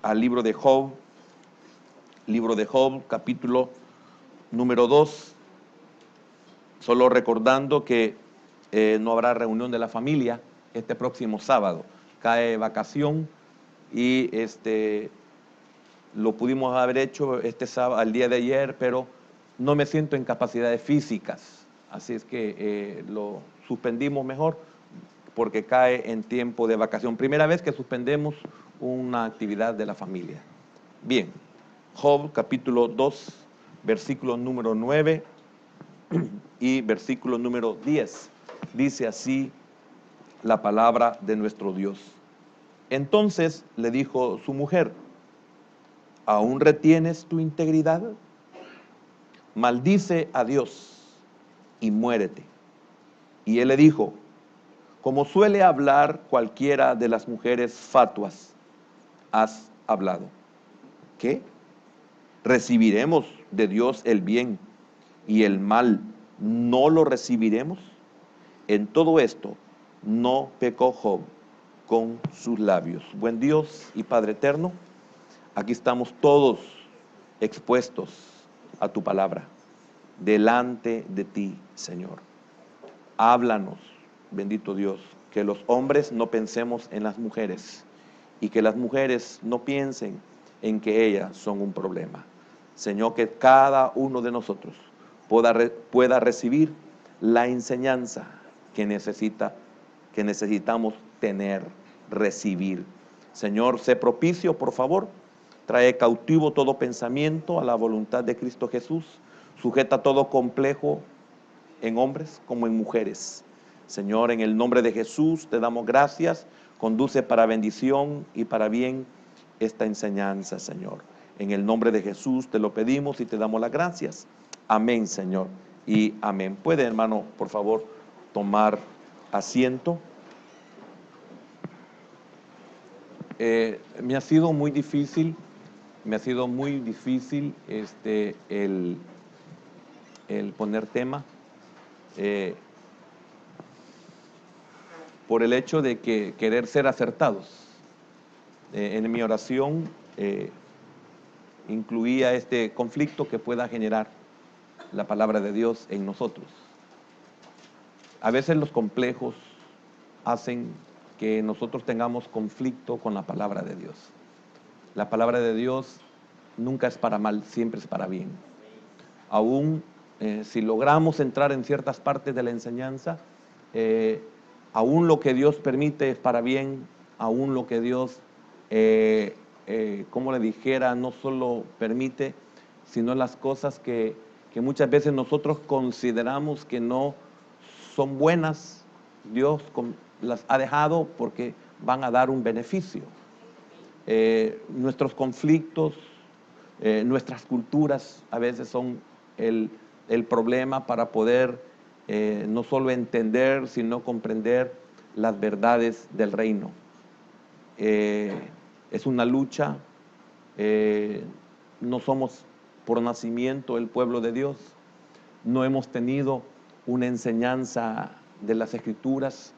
al libro de Job, capítulo número 2, solo recordando que no habrá reunión de la familia este próximo sábado. Cae vacación y lo pudimos haber hecho este sábado, al día de ayer, pero no me siento en capacidades físicas, así es que lo suspendimos mejor porque cae en tiempo de vacación. Primera vez que suspendemos una actividad de la familia. Bien, Job capítulo 2, versículo número 9 y versículo número 10. Dice así la palabra de nuestro Dios. Entonces le dijo su mujer: ¿aún retienes tu integridad? Maldice a Dios y muérete. Y él le dijo: como suele hablar cualquiera de las mujeres fatuas, has hablado. ¿Qué? ¿Recibiremos de Dios el bien y el mal no lo recibiremos? En todo esto no pecó Job con sus labios. Buen Dios y Padre eterno, aquí estamos todos expuestos a tu palabra, delante de ti, Señor. Háblanos, bendito Dios, que los hombres no pensemos en las mujeres y que las mujeres no piensen en que ellas son un problema. Señor, que cada uno de nosotros pueda recibir la enseñanza que necesitamos tener, recibir. Señor, sé propicio, por favor. Trae cautivo todo pensamiento a la voluntad de Cristo Jesús. Sujeta todo complejo en hombres como en mujeres. Señor, en el nombre de Jesús te damos gracias. Conduce para bendición y para bien esta enseñanza, Señor. En el nombre de Jesús te lo pedimos y te damos las gracias. Amén, Señor, y amén. ¿Puede, hermano, por favor, tomar asiento? Me ha sido muy difícil el poner tema, por el hecho de que querer ser acertados. En mi oración incluía este conflicto que pueda generar la palabra de Dios en nosotros. A veces los complejos hacen que nosotros tengamos conflicto con la palabra de Dios. La palabra de Dios nunca es para mal, siempre es para bien. Aún si logramos entrar en ciertas partes de la enseñanza, aún lo que Dios permite es para bien, aún lo que Dios, como le dijera, no solo permite, sino las cosas que muchas veces nosotros consideramos que no son buenas, Dios las ha dejado porque van a dar un beneficio. Nuestros conflictos, nuestras culturas a veces son el problema para poder no solo entender, sino comprender las verdades del reino. Es una lucha, no somos por nacimiento el pueblo de Dios, no hemos tenido una enseñanza de las Escrituras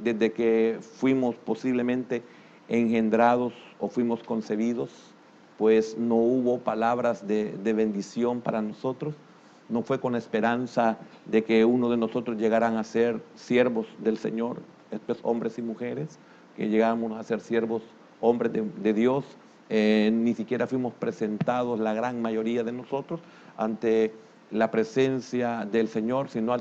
desde que fuimos posiblemente engendrados o fuimos concebidos, pues no hubo palabras de bendición para nosotros. No fue con esperanza de que uno de nosotros llegaran a ser siervos del Señor, estos hombres y mujeres, que llegáramos a ser siervos, hombres de Dios. Ni siquiera fuimos presentados, la gran mayoría de nosotros, ante la presencia del Señor, sino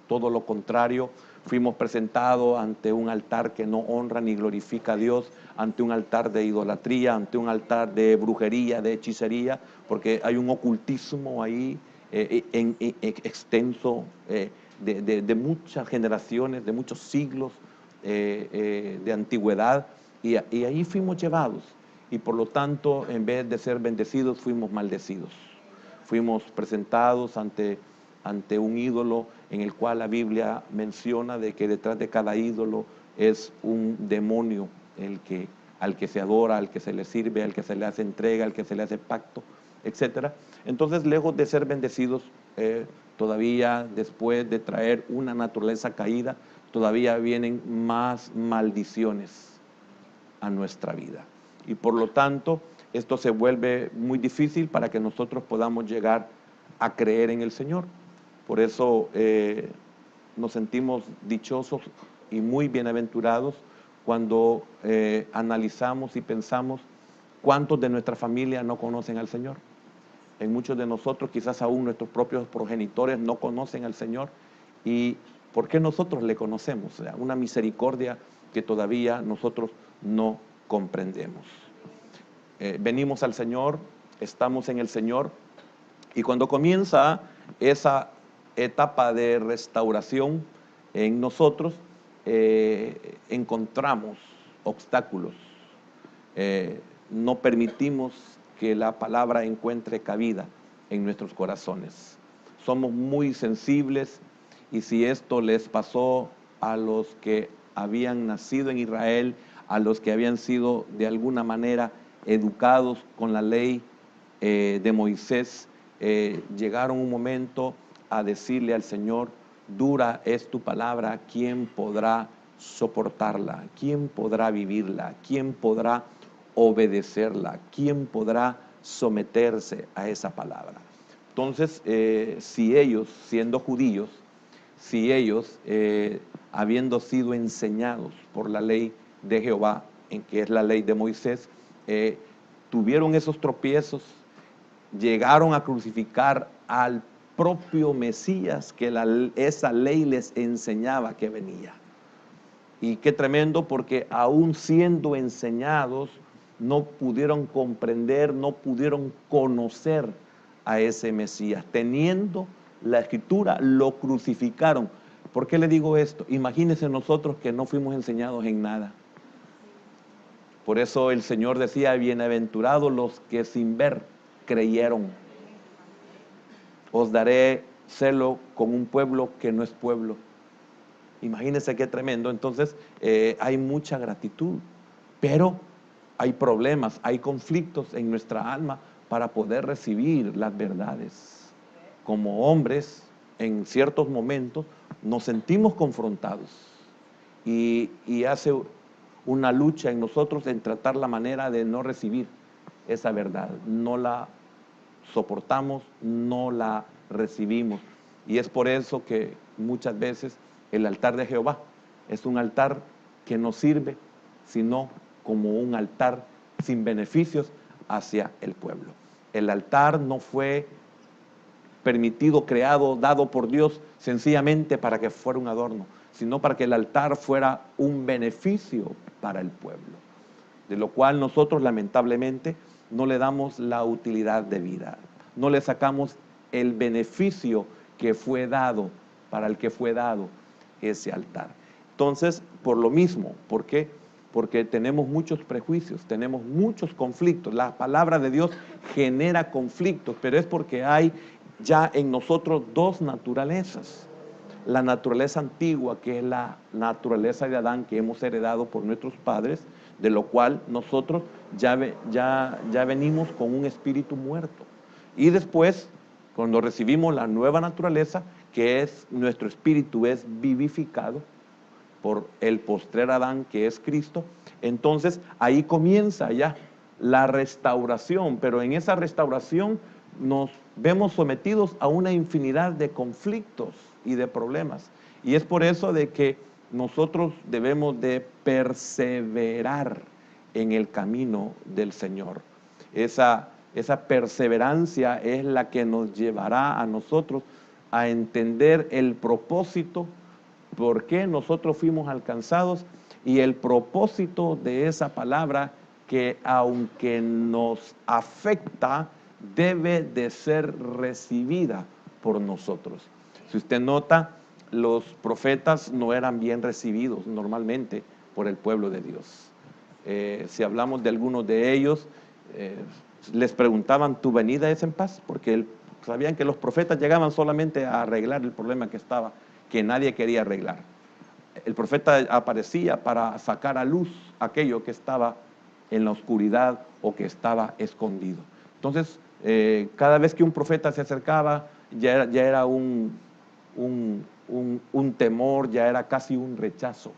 todo lo contrario. Fuimos presentados ante un altar que no honra ni glorifica a Dios, ante un altar de idolatría, ante un altar de brujería, de hechicería, porque hay un ocultismo ahí extenso de muchas generaciones, de muchos siglos de antigüedad, y ahí fuimos llevados, y por lo tanto, en vez de ser bendecidos, fuimos maldecidos. Fuimos presentados ante un ídolo en el cual la Biblia menciona de que detrás de cada ídolo es un demonio al que se adora, al que se le sirve, al que se le hace entrega, al que se le hace pacto, etc. Entonces, lejos de ser bendecidos, todavía después de traer una naturaleza caída, todavía vienen más maldiciones a nuestra vida. y por lo tanto esto se vuelve muy difícil para que nosotros podamos llegar a creer en el Señor. Por eso nos sentimos dichosos y muy bienaventurados cuando analizamos y pensamos cuántos de nuestra familia no conocen al Señor. En muchos de nosotros, quizás aún nuestros propios progenitores no conocen al Señor. ¿Y por qué nosotros le conocemos? O sea, una misericordia que todavía nosotros no comprendemos. Venimos al Señor, estamos en el Señor, y cuando comienza esa etapa de restauración en nosotros, encontramos obstáculos. No permitimos que la palabra encuentre cabida en nuestros corazones. Somos muy sensibles, y si esto les pasó a los que habían nacido en Israel, a los que habían sido de alguna manera educados con la ley de Moisés, llegaron un momento a decirle al Señor: dura es tu palabra, ¿quién podrá soportarla? ¿Quién podrá vivirla? ¿Quién podrá obedecerla? ¿Quién podrá someterse a esa palabra? Entonces, si ellos, siendo judíos, si ellos, habiendo sido enseñados por la ley de Jehová, en que es la ley de Moisés, tuvieron esos tropiezos, llegaron a crucificar al propio Mesías que esa ley les enseñaba que venía. Y qué tremendo, porque aún siendo enseñados, no pudieron comprender, no pudieron conocer a ese Mesías. Teniendo la Escritura, lo crucificaron. ¿Por qué le digo esto? Imagínense nosotros que no fuimos enseñados en nada. Por eso el Señor decía: bienaventurados los que sin ver creyeron. Os daré celo con un pueblo que no es pueblo. Imagínense qué tremendo. Entonces, hay mucha gratitud, pero hay problemas, hay conflictos en nuestra alma para poder recibir las verdades. Como hombres, en ciertos momentos, nos sentimos confrontados y hace una lucha en nosotros en tratar la manera de no recibir esa verdad. No la soportamos, no la recibimos. Y es por eso que muchas veces el altar de Jehová es un altar que no sirve sino como un altar sin beneficios hacia el pueblo. El altar no fue permitido, creado, dado por Dios sencillamente para que fuera un adorno, sino para que el altar fuera un beneficio para el pueblo, de lo cual nosotros lamentablemente no le damos la utilidad de vida, no le sacamos el beneficio que fue dado, para el que fue dado ese altar. Entonces, por lo mismo, ¿por qué? Porque tenemos muchos prejuicios, tenemos muchos conflictos. La palabra de Dios genera conflictos, pero es porque hay ya en nosotros dos naturalezas. La naturaleza antigua, que es la naturaleza de Adán, que hemos heredado por nuestros padres, de lo cual nosotros ya venimos con un espíritu muerto. Y después, cuando recibimos la nueva naturaleza, que es nuestro espíritu, es vivificado por el postrer Adán, que es Cristo, entonces ahí comienza ya la restauración, pero en esa restauración nos vemos sometidos a una infinidad de conflictos y de problemas. Y es por eso de que nosotros debemos de perseverar en el camino del Señor. Esa perseverancia es la que nos llevará a nosotros a entender el propósito, por qué nosotros fuimos alcanzados, y el propósito de esa palabra que, aunque nos afecta, debe de ser recibida por nosotros. Si usted nota, los profetas no eran bien recibidos normalmente por el pueblo de Dios. Si hablamos de algunos de ellos, les preguntaban: ¿tu venida es en paz? Porque sabían que los profetas llegaban solamente a arreglar el problema que nadie quería arreglar. El profeta aparecía para sacar a luz aquello que estaba en la oscuridad o que estaba escondido. Entonces, cada vez que un profeta se acercaba, ya era un temor, ya era casi un rechazo.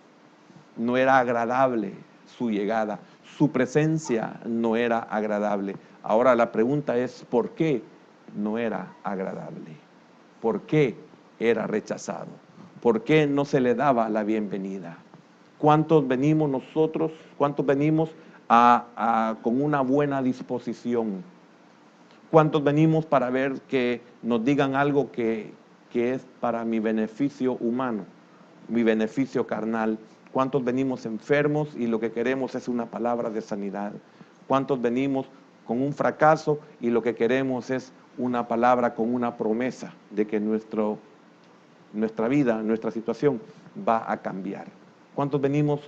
No era agradable su llegada. Su presencia no era agradable. Ahora la pregunta es, ¿por qué no era agradable? ¿Por qué era rechazado? ¿Por qué no se le daba la bienvenida? ¿Cuántos venimos nosotros? ¿Cuántos venimos con una buena disposición? ¿Cuántos venimos para ver que nos digan algo que es para mi beneficio humano, mi beneficio carnal? ¿Cuántos venimos enfermos y lo que queremos es una palabra de sanidad? ¿Cuántos venimos con un fracaso y lo que queremos es una palabra con una promesa de que nuestra vida, nuestra situación va a cambiar? ¿Cuántos venimos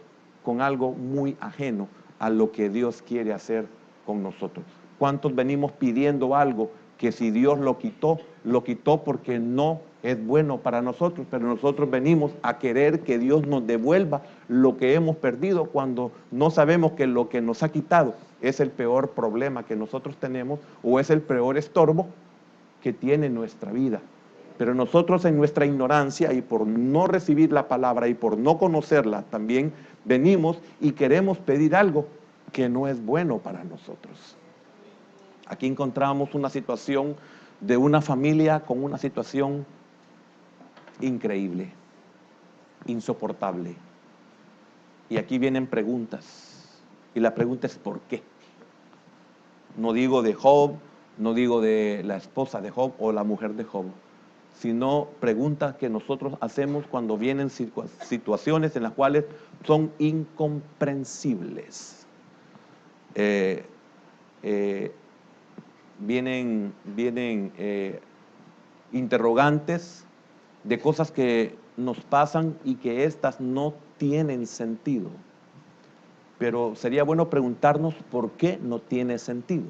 con algo muy ajeno a lo que Dios quiere hacer con nosotros? ¿Cuántos venimos pidiendo algo que si Dios lo quitó porque no es bueno para nosotros, pero nosotros venimos a querer que Dios nos devuelva lo que hemos perdido cuando no sabemos que lo que nos ha quitado es el peor problema que nosotros tenemos o es el peor estorbo que tiene nuestra vida? Pero nosotros en nuestra ignorancia y por no recibir la palabra y por no conocerla, también venimos y queremos pedir algo que no es bueno para nosotros. Aquí encontramos una situación de una familia con una situación increíble, insoportable. Y aquí vienen preguntas. Y la pregunta es ¿por qué? No digo de Job, no digo de la esposa de Job o la mujer de Job, sino preguntas que nosotros hacemos cuando vienen situaciones en las cuales son incomprensibles. Vienen interrogantes de cosas que nos pasan y que éstas no tienen sentido. Pero sería bueno preguntarnos por qué no tiene sentido.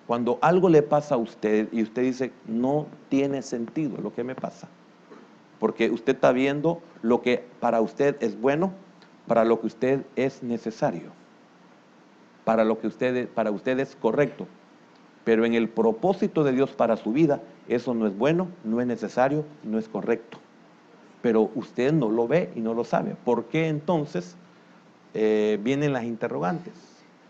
Cuando algo le pasa a usted y usted dice, no tiene sentido lo que me pasa, porque usted está viendo lo que para usted es bueno, para lo que usted es necesario, para usted es correcto, pero en el propósito de Dios para su vida, eso no es bueno, no es necesario, no es correcto. Pero usted no lo ve y no lo sabe. ¿Por qué entonces vienen las interrogantes?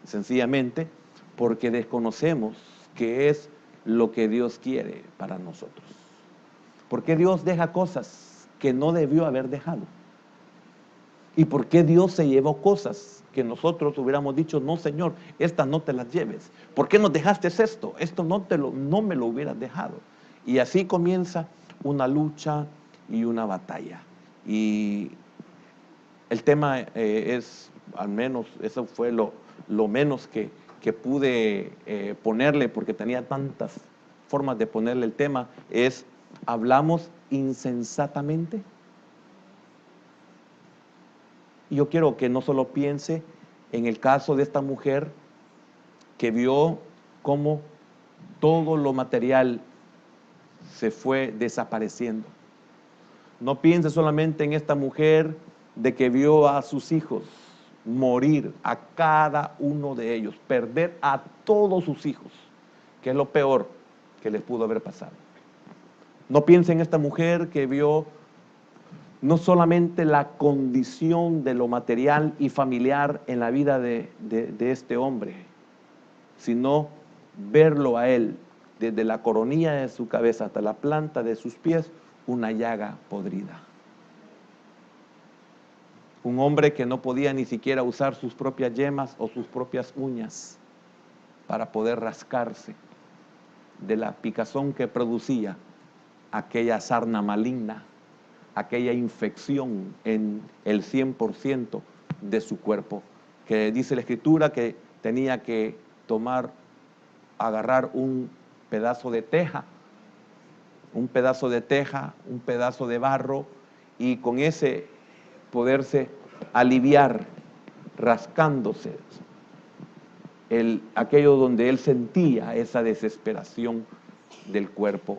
Sencillamente porque desconocemos qué es lo que Dios quiere para nosotros. ¿Por qué Dios deja cosas que no debió haber dejado? ¿Y por qué Dios se llevó cosas que nosotros hubiéramos dicho, no Señor, estas no te las lleves? ¿Por qué nos dejaste esto? Esto no me lo hubieras dejado. Y así comienza una lucha y una batalla. Y el tema es, al menos, eso fue lo menos que pude ponerle, porque tenía tantas formas de ponerle el tema, es, ¿hablamos insensatamente? Y yo quiero que no solo piense en el caso de esta mujer que vio cómo todo lo material se fue desapareciendo. No piense solamente en esta mujer de que vio a sus hijos morir, a cada uno de ellos, perder a todos sus hijos, que es lo peor que les pudo haber pasado. No piense en esta mujer que vio no solamente la condición de lo material y familiar en la vida de este hombre, sino verlo a él desde la coronilla de su cabeza hasta la planta de sus pies, una llaga podrida. Un hombre que no podía ni siquiera usar sus propias yemas o sus propias uñas para poder rascarse de la picazón que producía aquella sarna maligna, aquella infección en el 100% de su cuerpo, que dice la Escritura que tenía que agarrar un pedazo de teja, un pedazo de barro, y con ese poderse aliviar, rascándose aquello donde él sentía esa desesperación del cuerpo.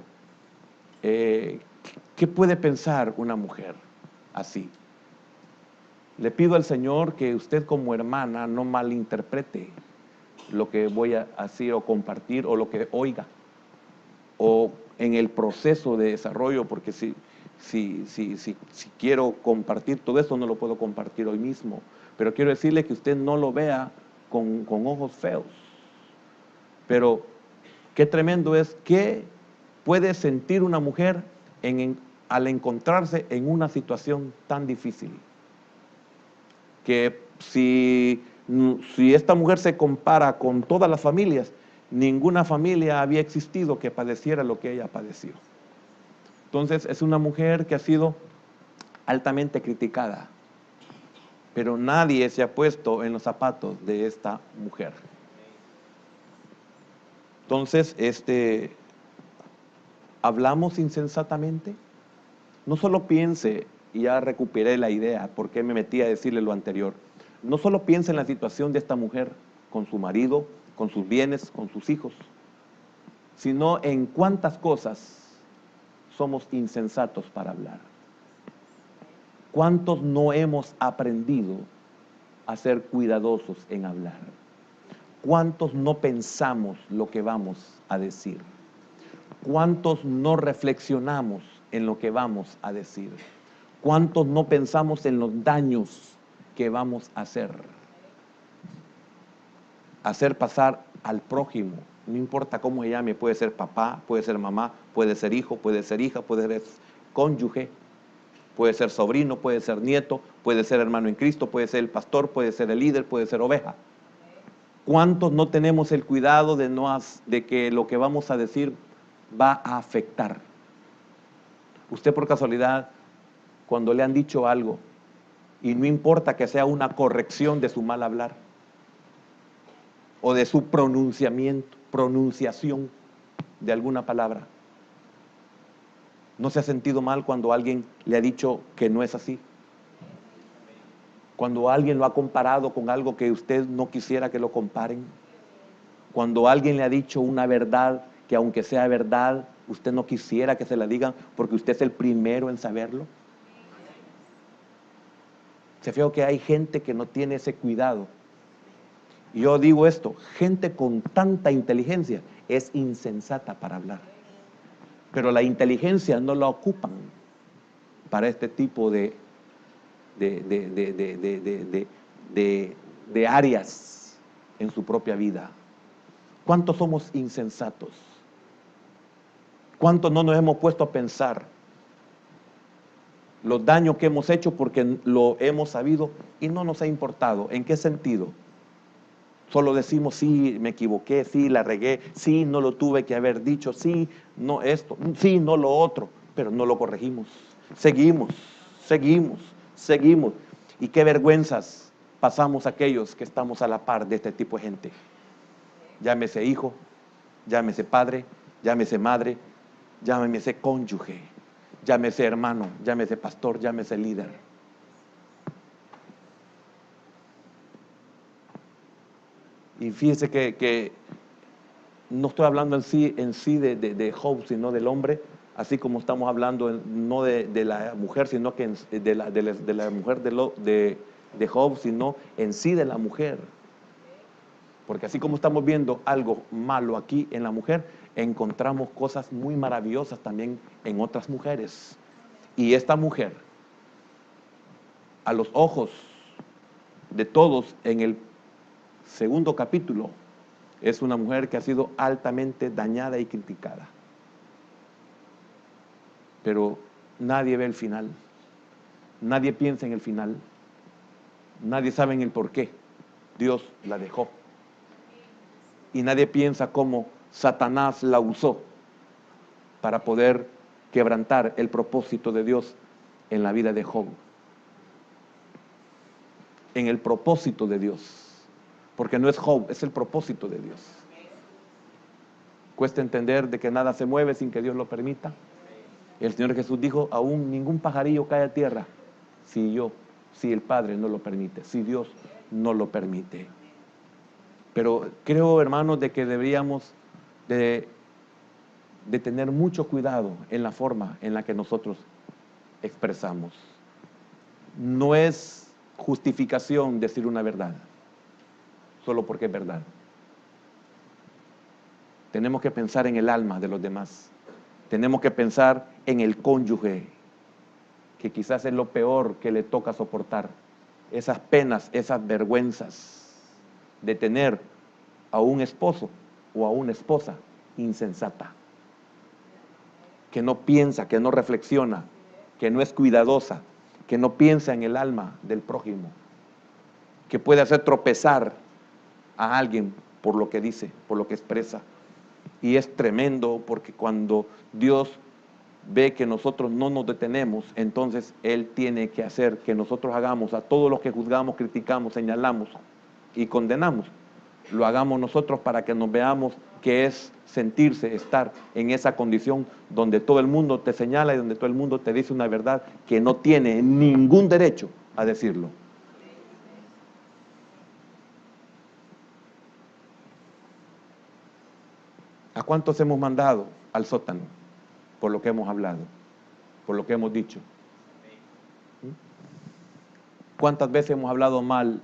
¿Qué puede pensar una mujer así? Le pido al Señor que usted como hermana no malinterprete lo que voy a decir o compartir o lo que oiga, o en el proceso de desarrollo, porque si quiero compartir todo esto no lo puedo compartir hoy mismo, Pero quiero decirle que usted no lo vea con ojos feos. Pero qué tremendo es que puede sentir una mujer al encontrarse en una situación tan difícil. Que si esta mujer se compara con todas las familias, ninguna familia había existido que padeciera lo que ella padeció. Entonces es una mujer que ha sido altamente criticada, pero nadie se ha puesto en los zapatos de esta mujer. Entonces, hablamos insensatamente. No solo piense, y ya recuperé la idea, porque me metí a decirle lo anterior. No solo piense en la situación de esta mujer, con su marido, con sus bienes, con sus hijos, sino en cuántas cosas somos insensatos para hablar. ¿Cuántos no hemos aprendido a ser cuidadosos en hablar? ¿Cuántos no pensamos lo que vamos a decir? ¿Cuántos no reflexionamos en lo que vamos a decir? ¿Cuántos no pensamos en los daños que vamos a hacer? Hacer pasar al prójimo, no importa cómo se llame, puede ser papá, puede ser mamá, puede ser hijo, puede ser hija, puede ser cónyuge, puede ser sobrino, puede ser nieto, puede ser hermano en Cristo, puede ser el pastor, puede ser el líder, puede ser oveja. ¿Cuántos no tenemos el cuidado de que lo que vamos a decir va a afectar? Usted por casualidad, cuando le han dicho algo, y no importa que sea una corrección de su mal hablar, o de su pronunciación de alguna palabra, ¿no se ha sentido mal cuando alguien le ha dicho que no es así? Cuando alguien lo ha comparado con algo que usted no quisiera que lo comparen. Cuando alguien le ha dicho una verdad que aunque sea verdad, usted no quisiera que se la digan porque usted es el primero en saberlo. Se fija que hay gente que no tiene ese cuidado. Y yo digo esto, gente con tanta inteligencia es insensata para hablar. Pero la inteligencia no la ocupan para este tipo de áreas en su propia vida. ¿Cuántos somos insensatos? ¿Cuántos no nos hemos puesto a pensar los daños que hemos hecho porque lo hemos sabido y no nos ha importado? ¿En qué sentido? Solo decimos, sí, me equivoqué, sí, la regué, sí, no lo tuve que haber dicho, sí, no esto, sí, no lo otro, pero no lo corregimos. Seguimos. Y qué vergüenzas pasamos aquellos que estamos a la par de este tipo de gente. Llámese hijo, llámese padre, llámese madre, llámese cónyuge, llámese hermano, llámese pastor, llámese líder. Y fíjese que no estoy hablando en sí de Job, sino del hombre, así como estamos hablando no de la mujer, sino que de la mujer de Job, sino en sí de la mujer. Porque así como estamos viendo algo malo aquí en la mujer, encontramos cosas muy maravillosas también en otras mujeres. Y esta mujer, a los ojos de todos en el segundo capítulo, es una mujer que ha sido altamente dañada y criticada. Pero nadie ve el final. Nadie piensa en el final. Nadie sabe en el por qué Dios la dejó. Y nadie piensa cómo Satanás la usó para poder quebrantar el propósito de Dios en la vida de Job. En el propósito de Dios. Porque no es Job, es el propósito de Dios. Cuesta entender de que nada se mueve sin que Dios lo permita. El Señor Jesús dijo, aún ningún pajarillo cae a tierra si el Padre no lo permite, si Dios no lo permite. Pero creo, hermanos, de que deberíamos de tener mucho cuidado en la forma en la que nosotros expresamos. No es justificación decir una verdad, solo porque es verdad. Tenemos que pensar en el alma de los demás. Tenemos que pensar en el cónyuge, que quizás es lo peor que le toca soportar. esas penas, esas vergüenzas de tener a un esposo o a una esposa insensata, que no piensa, que no reflexiona, que no es cuidadosa, que no piensa en el alma del prójimo, que puede hacer tropezar a alguien por lo que dice, por lo que expresa. Y es tremendo porque cuando Dios ve que nosotros no nos detenemos, entonces Él tiene que hacer que nosotros hagamos a todos los que juzgamos, criticamos, señalamos y condenamos, lo hagamos nosotros para que nos veamos que es sentirse, estar en esa condición donde todo el mundo te señala y donde todo el mundo te dice una verdad que no tiene ningún derecho a decirlo. ¿A cuántos hemos mandado al sótano por lo que hemos hablado, por lo que hemos dicho? ¿Cuántas veces hemos hablado mal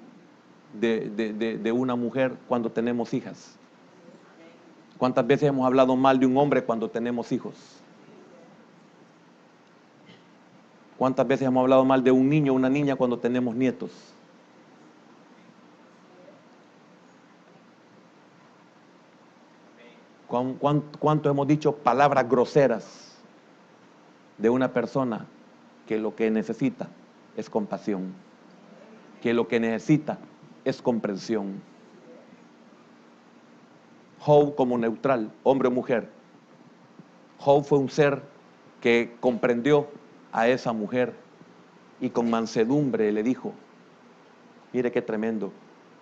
de una mujer cuando tenemos hijas? ¿Cuántas veces hemos hablado mal de un hombre cuando tenemos hijos? ¿Cuántas veces hemos hablado mal de un niño o una niña cuando tenemos nietos? ¿Cuánto hemos dicho palabras groseras de una persona que lo que necesita es compasión, que lo que necesita es comprensión? Job como neutral, hombre o mujer. Job fue un ser que comprendió a esa mujer y con mansedumbre le dijo, mire qué tremendo,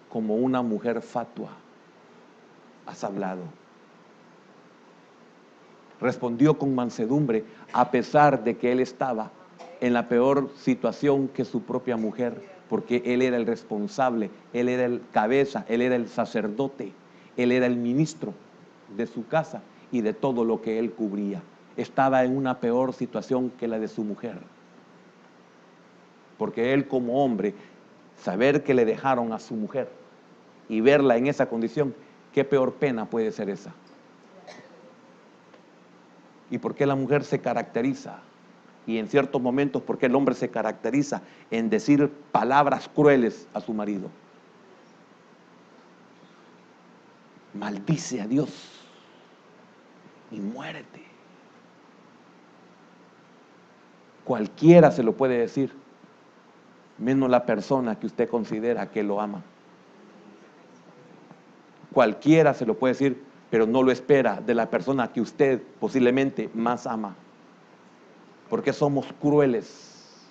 como una mujer fatua has hablado. Respondió con mansedumbre a pesar de que él estaba en la peor situación que su propia mujer, porque él era el responsable, él era el cabeza, él era el sacerdote, él era el ministro de su casa y de todo lo que él cubría. Estaba en una peor situación que la de su mujer, porque él como hombre, saber que le dejaron a su mujer y verla en esa condición, qué peor pena puede ser esa. ¿Y por qué la mujer se caracteriza? Y en ciertos momentos, ¿por qué el hombre se caracteriza en decir palabras crueles a su marido? Maldice a Dios y muérete. Cualquiera se lo puede decir, menos la persona que usted considera que lo ama. Cualquiera se lo puede decir, pero no lo espera de la persona que usted posiblemente más ama. Porque somos crueles.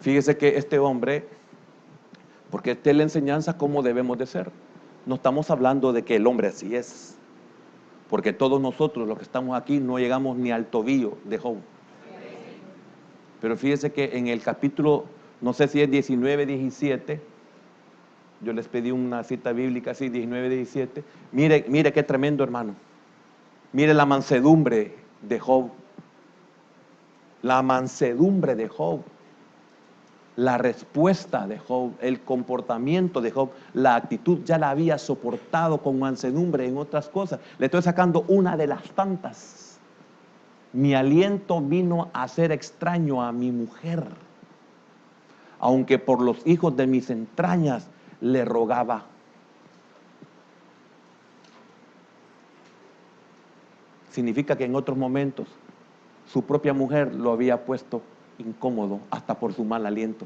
Fíjese que este hombre, porque esta es la enseñanza cómo debemos de ser. No estamos hablando de que el hombre así es, porque todos nosotros los que estamos aquí no llegamos ni al tobillo de Job. Pero fíjese que en el capítulo, no sé si es 19, 17, yo les pedí una cita bíblica así, 19, 17. Mire qué tremendo, hermano. Mire la mansedumbre de Job. La mansedumbre de Job. La respuesta de Job, el comportamiento de Job, la actitud, ya la había soportado con mansedumbre en otras cosas. Le estoy sacando una de las tantas. Mi aliento vino a ser extraño a mi mujer, aunque por los hijos de mis entrañas le rogaba. Significa que en otros momentos su propia mujer lo había puesto incómodo hasta por su mal aliento.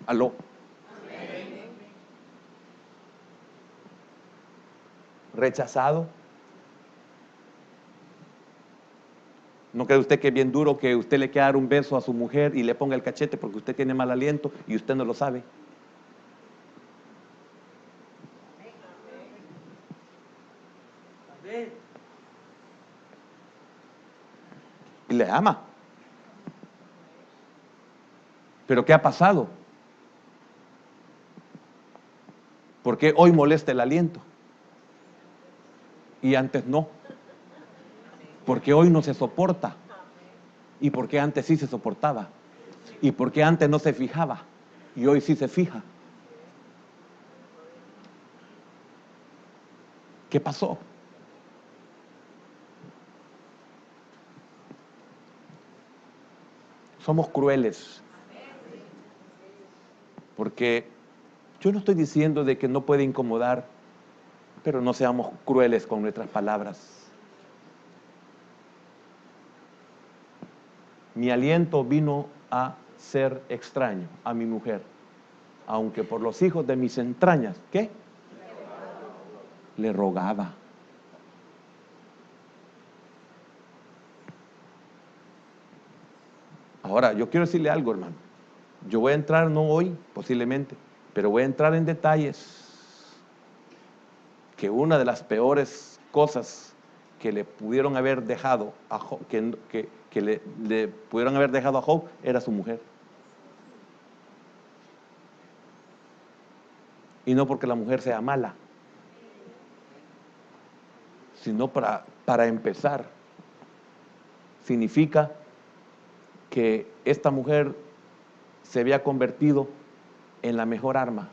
¿Aló? Rechazado. ¿No cree usted que es bien duro que usted le quiera dar un beso a su mujer y le ponga el cachete porque usted tiene mal aliento y usted no lo sabe? Y le ama. ¿Pero qué ha pasado? ¿Por qué hoy molesta el aliento? Y antes no. ¿Por qué hoy no se soporta? ¿Y por qué antes sí se soportaba? ¿Y por qué antes no se fijaba? Y hoy sí se fija. ¿Qué pasó? Somos crueles. Porque yo no estoy diciendo de que no puede incomodar, pero no seamos crueles con nuestras palabras. Mi aliento vino a ser extraño a mi mujer, aunque por los hijos de mis entrañas, ¿qué? Le rogaba. Ahora, yo quiero decirle algo, hermano. Yo voy a entrar, no hoy, posiblemente, pero voy a entrar en detalles que una de las peores cosas que le pudieron haber dejado a Job, que le pudieron haber dejado a Job era su mujer. Y no porque la mujer sea mala, sino para empezar, significa que esta mujer se había convertido en la mejor arma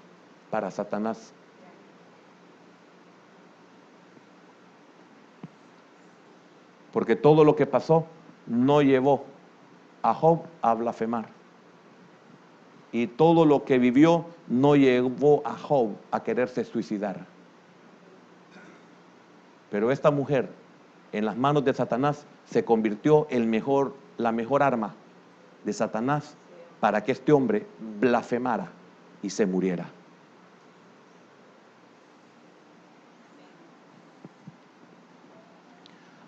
para Satanás. Porque todo lo que pasó no llevó a Job a blasfemar. Y todo lo que vivió no llevó a Job a quererse suicidar. Pero esta mujer, en las manos de Satanás, se convirtió en la mejor arma de Satanás para que este hombre blasfemara y se muriera.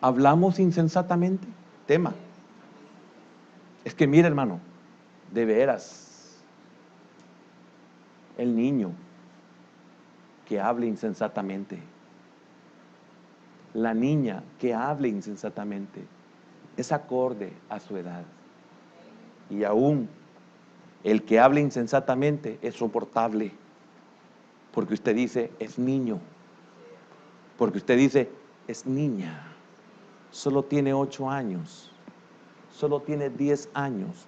¿Hablamos insensatamente? Tema. Es que mire, hermano, de veras, el niño que hable insensatamente, la niña que hable insensatamente, es acorde a su edad. Y aún el que hable insensatamente es soportable, porque usted dice, es niño, porque usted dice, es niña, solo tiene 8 años, solo tiene 10 años,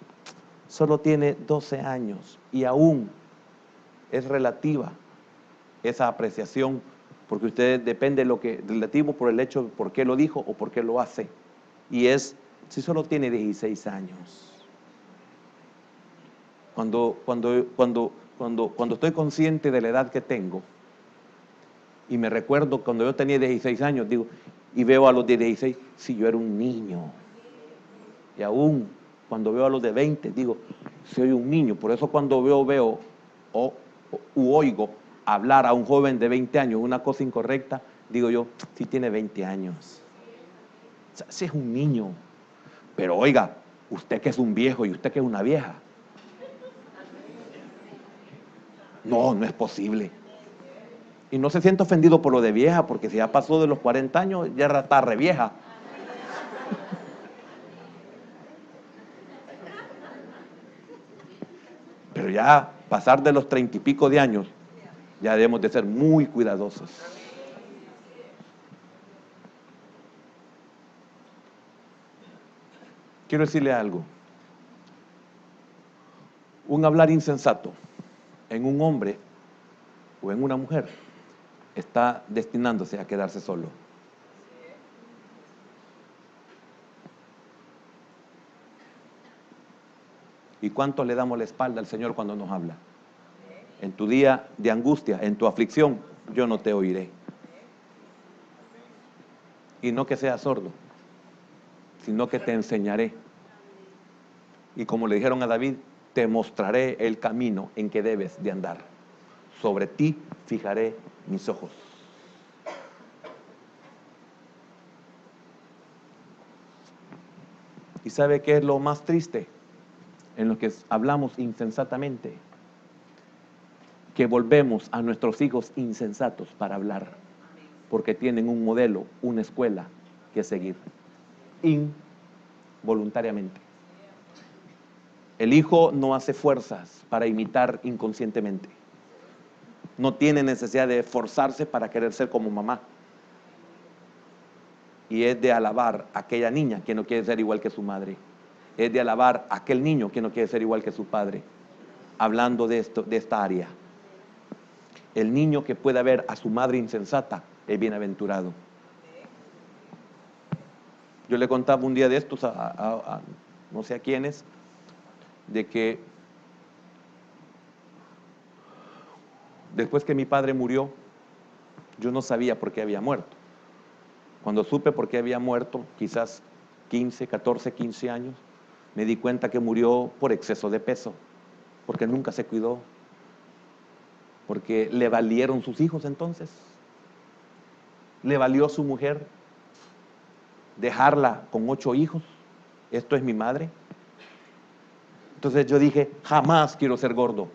solo tiene 12 años, y aún es relativa esa apreciación, porque usted depende de lo que relativo por el hecho de por qué lo dijo o por qué lo hace, y es si solo tiene 16 años. Cuando estoy consciente de la edad que tengo y me recuerdo cuando yo tenía 16 años, digo, y veo a los de 16, si yo era un niño. Y aún cuando veo a los de 20, digo, soy un niño. Por eso cuando veo o oigo hablar a un joven de 20 años una cosa incorrecta, digo yo, si tiene 20 años. O sea, si es un niño. Pero oiga, usted que es un viejo y usted que es una vieja. No, no es posible. Y no se siente ofendido por lo de vieja, porque si ya pasó de los 40 años, ya está re vieja. Pero ya pasar de los 30 y pico de años, ya debemos de ser muy cuidadosos. Quiero decirle algo. Un hablar insensato en un hombre o en una mujer está destinándose a quedarse solo. ¿Y cuánto le damos la espalda al Señor cuando nos habla? En tu día de angustia, en tu aflicción, yo no te oiré. Y no que seas sordo, sino que te enseñaré. Y como le dijeron a David, te mostraré el camino en que debes de andar. Sobre ti fijaré mis ojos. ¿Y sabe qué es lo más triste? En lo que hablamos insensatamente, que volvemos a nuestros hijos insensatos para hablar, porque tienen un modelo, una escuela que seguir, involuntariamente. El hijo no hace fuerzas para imitar inconscientemente. No tiene necesidad de esforzarse para querer ser como mamá. Y es de alabar a aquella niña que no quiere ser igual que su madre. Es de alabar a aquel niño que no quiere ser igual que su padre. Hablando de esta área. El niño que pueda ver a su madre insensata es bienaventurado. Yo le contaba un día de estos a no sé a quiénes, de que después que mi padre murió, yo no sabía por qué había muerto. Cuando supe por qué había muerto, quizás 15 años, me di cuenta que murió por exceso de peso, porque nunca se cuidó, porque le valieron sus hijos entonces, le valió su mujer dejarla con 8 hijos. Esto es mi madre. Entonces yo dije, jamás quiero ser gordo,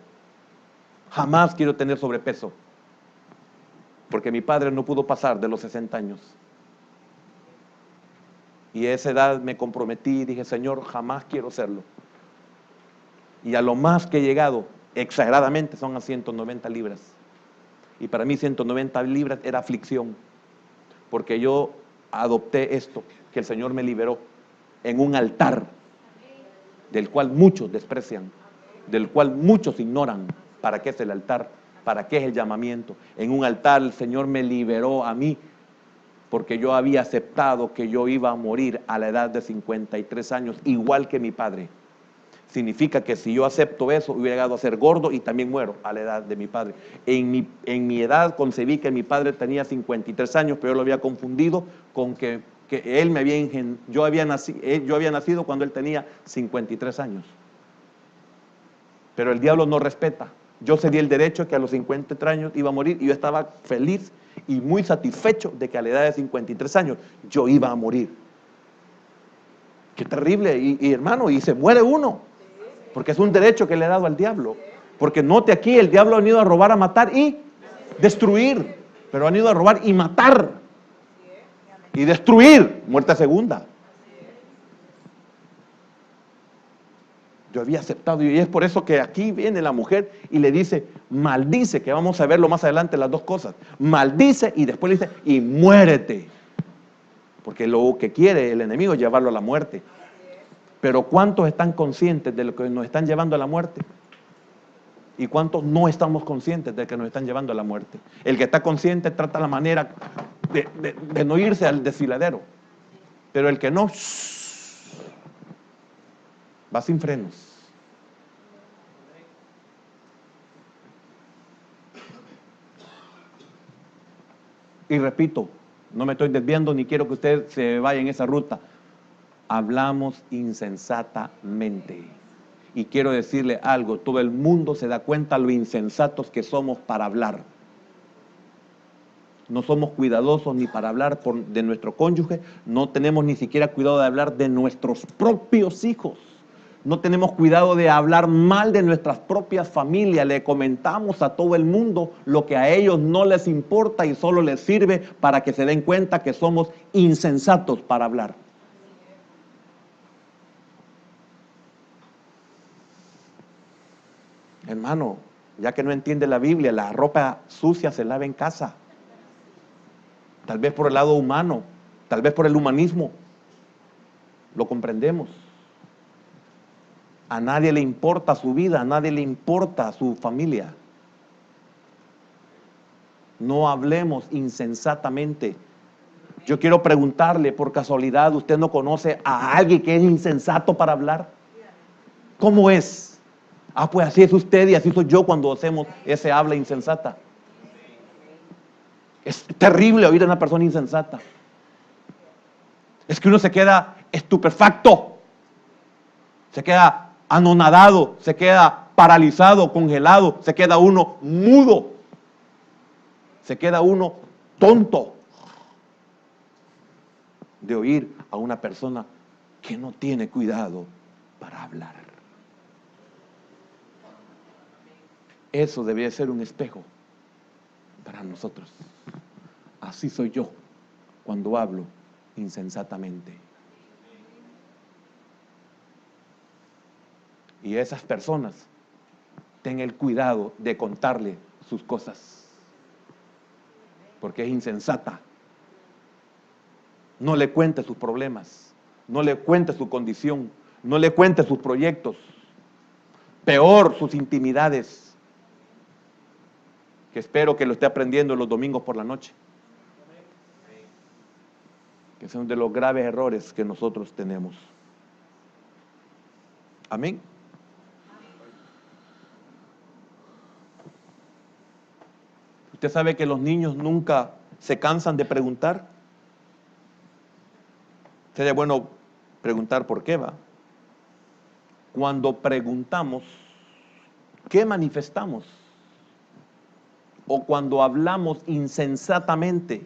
jamás quiero tener sobrepeso, porque mi padre no pudo pasar de los 60 años. Y a esa edad me comprometí y dije, Señor, jamás quiero serlo. Y a lo más que he llegado, exageradamente, son a 190 libras. Y para mí 190 libras era aflicción, porque yo adopté esto, que el Señor me liberó, en un altar, del cual muchos desprecian, del cual muchos ignoran. ¿Para qué es el altar? ¿Para qué es el llamamiento? En un altar el Señor me liberó a mí, porque yo había aceptado que yo iba a morir a la edad de 53 años, igual que mi padre. Significa que si yo acepto eso, hubiera llegado a ser gordo y también muero a la edad de mi padre. En mi edad concebí que mi padre tenía 53 años, pero yo lo había confundido con que él me había yo había nacido cuando él tenía 53 años. Pero el diablo no respeta. Yo cedí el derecho que a los 53 años iba a morir y yo estaba feliz y muy satisfecho de que a la edad de 53 años yo iba a morir. Qué terrible, y hermano, y se muere uno, porque es un derecho que le he dado al diablo. Porque note aquí, el diablo ha venido a robar, a matar y destruir, pero han ido a robar y matar y destruir, muerte segunda. Yo había aceptado, y es por eso que aquí viene la mujer y le dice, maldice, que vamos a verlo más adelante las dos cosas, maldice, y después le dice, y muérete, porque lo que quiere el enemigo es llevarlo a la muerte. Pero ¿cuántos están conscientes de lo que nos están llevando a la muerte? ¿Y cuántos no estamos conscientes de que nos están llevando a la muerte? El que está consciente trata la manera de no irse al desfiladero, pero el que no, va sin frenos. Y repito, no me estoy desviando ni quiero que usted se vaya en esa ruta. Hablamos insensatamente. Y quiero decirle algo, todo el mundo se da cuenta lo insensatos que somos para hablar. No somos cuidadosos ni para hablar de nuestro cónyuge, no tenemos ni siquiera cuidado de hablar de nuestros propios hijos. No tenemos cuidado de hablar mal de nuestras propias familias. Le comentamos a todo el mundo lo que a ellos no les importa y solo les sirve para que se den cuenta que somos insensatos para hablar. Hermano, ya que no entiende la Biblia, la ropa sucia se lava en casa. Tal vez por el lado humano, tal vez por el humanismo. Lo comprendemos. A nadie le importa su vida, a nadie le importa su familia. No hablemos insensatamente. Yo quiero preguntarle, por casualidad, ¿usted no conoce a alguien que es insensato para hablar? ¿Cómo es? Ah, pues así es usted y así soy yo cuando hacemos ese habla insensata. Es terrible oír a una persona insensata. Es que uno se queda estupefacto, se queda anonadado, se queda paralizado, congelado, se queda uno mudo, se queda uno tonto de oír a una persona que no tiene cuidado para hablar. Eso debería ser un espejo para nosotros. Así soy yo cuando hablo insensatamente. Y esas personas, ten el cuidado de contarle sus cosas, porque es insensata. No le cuente sus problemas, no le cuente su condición, no le cuente sus proyectos, peor sus intimidades, que espero que lo esté aprendiendo los domingos por la noche, que son de los graves errores que nosotros tenemos. Amén. ¿Usted sabe que los niños nunca se cansan de preguntar? Sería bueno preguntar por qué va. Cuando preguntamos, ¿qué manifestamos? O cuando hablamos insensatamente,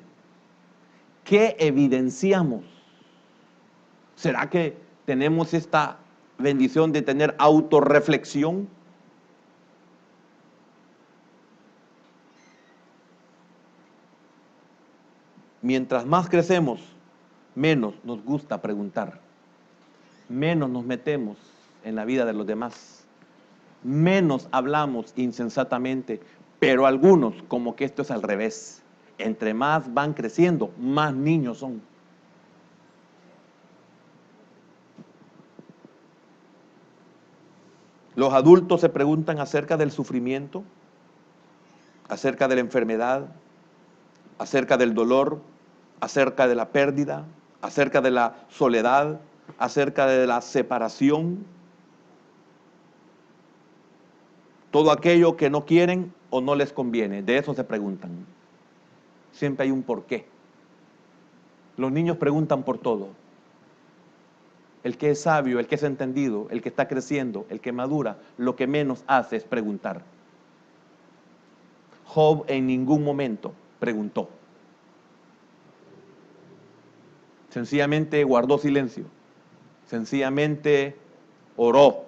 ¿qué evidenciamos? ¿Será que tenemos esta bendición de tener autorreflexión? Mientras más crecemos, menos nos gusta preguntar, menos nos metemos en la vida de los demás, menos hablamos insensatamente, pero algunos, como que esto es al revés, entre más van creciendo, más niños son. Los adultos se preguntan acerca del sufrimiento, acerca de la enfermedad, acerca del dolor, acerca de la pérdida, acerca de la soledad, acerca de la separación. Todo aquello que no quieren o no les conviene, de eso se preguntan. Siempre hay un porqué. Los niños preguntan por todo. El que es sabio, el que es entendido, el que está creciendo, el que madura, lo que menos hace es preguntar. Job en ningún momento preguntó. Sencillamente guardó silencio. Sencillamente oró,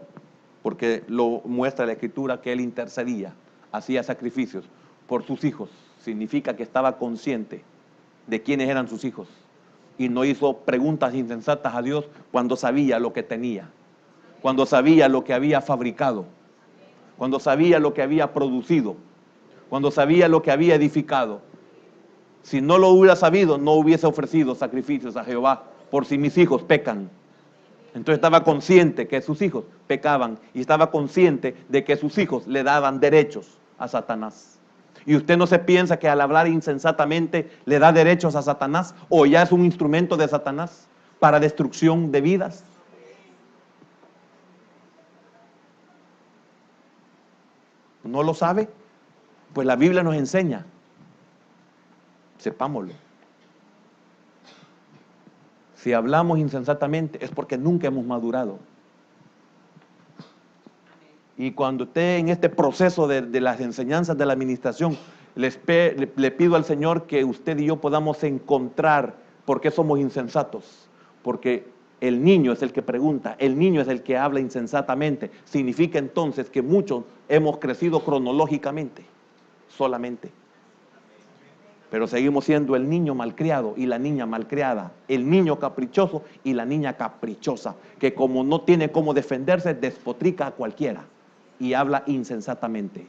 porque lo muestra la Escritura que él intercedía, hacía sacrificios por sus hijos. Significa que estaba consciente de quiénes eran sus hijos y no hizo preguntas insensatas a Dios cuando sabía lo que tenía, cuando sabía lo que había fabricado, cuando sabía lo que había producido, cuando sabía lo que había edificado. Si no lo hubiera sabido, no hubiese ofrecido sacrificios a Jehová por si mis hijos pecan. Entonces estaba consciente que sus hijos pecaban y estaba consciente de que sus hijos le daban derechos a Satanás. Y usted no se piensa que al hablar insensatamente le da derechos a Satanás o ya es un instrumento de Satanás para destrucción de vidas. ¿No lo sabe? Pues la Biblia nos enseña. Sepámoslo. Si hablamos insensatamente es porque nunca hemos madurado. Y cuando esté en este proceso de las enseñanzas de la administración, le pido al Señor que usted y yo podamos encontrar por qué somos insensatos. Porque el niño es el que pregunta, el niño es el que habla insensatamente. Significa entonces que muchos hemos crecido cronológicamente, solamente. Pero seguimos siendo el niño malcriado y la niña malcriada, el niño caprichoso y la niña caprichosa, que como no tiene cómo defenderse, despotrica a cualquiera y habla insensatamente.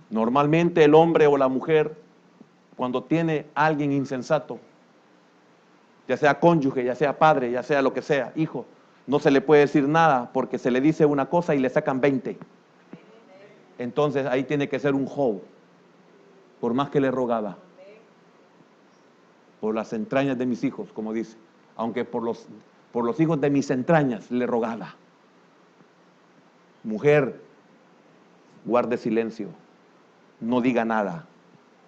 Normalmente el hombre o la mujer, cuando tiene a alguien insensato, ya sea cónyuge, ya sea padre, ya sea lo que sea, hijo, no se le puede decir nada porque se le dice una cosa y le sacan 20. Entonces ahí tiene que ser un Job, por más que le rogaba. Por las entrañas de mis hijos, como dice, aunque por los hijos de mis entrañas le rogaba. Mujer, guarde silencio, no diga nada,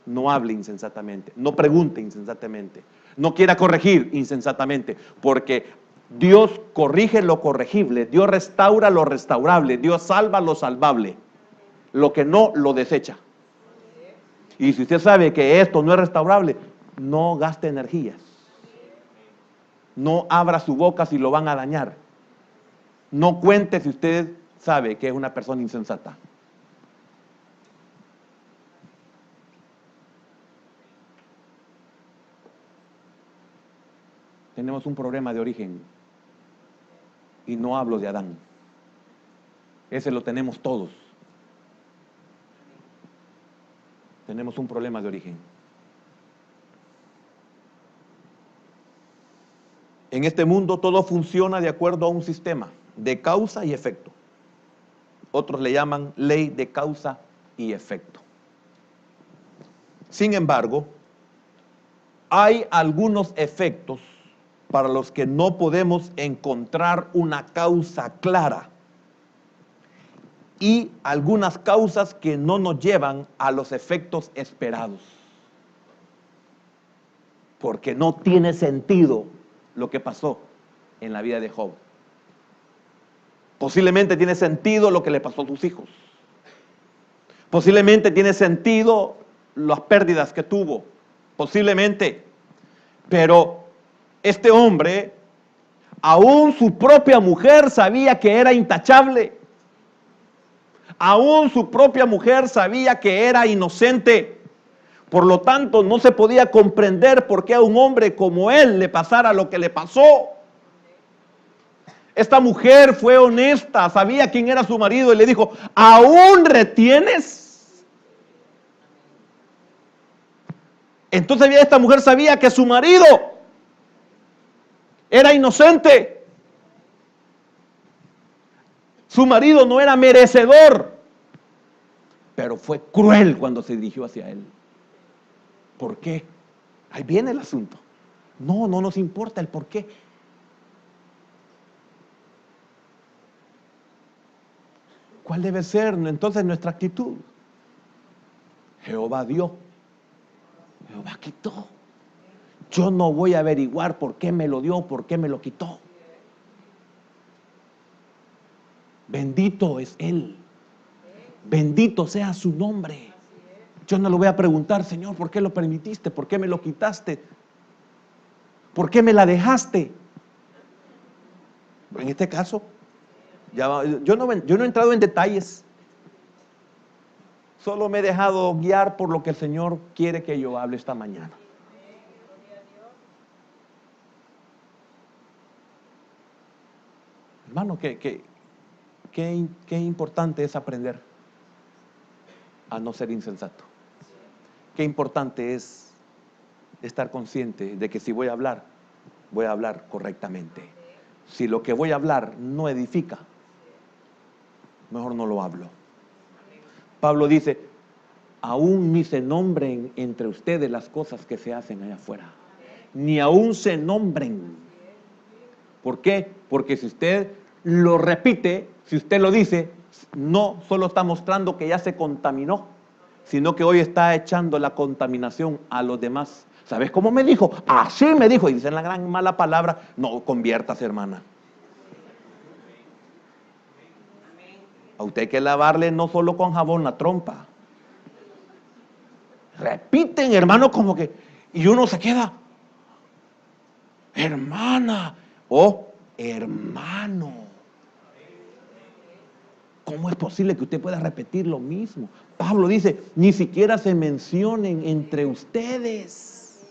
no hable insensatamente, no pregunte insensatamente, no quiera corregir insensatamente, porque Dios corrige lo corregible, Dios restaura lo restaurable, Dios salva lo salvable, lo que no lo desecha. Y si usted sabe que esto no es restaurable, no gaste energías. No abra su boca si lo van a dañar. No cuente si usted sabe que es una persona insensata. Tenemos un problema de origen. Y no hablo de Adán. Ese lo tenemos todos. Tenemos un problema de origen. En este mundo todo funciona de acuerdo a un sistema de causa y efecto. Otros le llaman ley de causa y efecto. Sin embargo, hay algunos efectos para los que no podemos encontrar una causa clara y algunas causas que no nos llevan a los efectos esperados. Porque no tiene sentido lo que pasó en la vida de Job. Posiblemente tiene sentido lo que le pasó a sus hijos. Posiblemente tiene sentido las pérdidas que tuvo. Posiblemente. Pero este hombre, aún su propia mujer sabía que era intachable. Aún su propia mujer sabía que era inocente. Por lo tanto, no se podía comprender por qué a un hombre como él le pasara lo que le pasó. Esta mujer fue honesta, sabía quién era su marido y le dijo, ¿aún retienes? Entonces esta mujer sabía que su marido era inocente. Su marido no era merecedor, pero fue cruel cuando se dirigió hacia él. ¿Por qué? Ahí viene el asunto. No nos importa el por qué. ¿Cuál debe ser entonces nuestra actitud? Jehová dio, Jehová quitó. Yo no voy a averiguar por qué me lo dio, por qué me lo quitó. Bendito es Él. Bendito sea su nombre. Yo no le voy a preguntar, Señor, ¿por qué lo permitiste? ¿Por qué me lo quitaste? ¿Por qué me la dejaste? En este caso, yo no he entrado en detalles. Solo me he dejado guiar por lo que el Señor quiere que yo hable esta mañana. Hermano, qué importante es aprender a no ser insensato. Qué importante es estar consciente de que si voy a hablar correctamente. Si lo que voy a hablar no edifica, mejor no lo hablo. Pablo dice, aún ni se nombren entre ustedes las cosas que se hacen allá afuera. Ni aún se nombren. ¿Por qué? Porque si usted lo repite, si usted lo dice, no solo está mostrando que ya se contaminó, sino que hoy está echando la contaminación a los demás. ¿Sabes cómo me dijo? Así me dijo. Y dicen la gran mala palabra. No conviertas, hermana. A usted hay que lavarle no solo con jabón la trompa. Repiten, hermano, como que. Y uno se queda. Hermana. O hermano. ¿Cómo es posible que usted pueda repetir lo mismo? Pablo dice, ni siquiera se mencionen entre ustedes.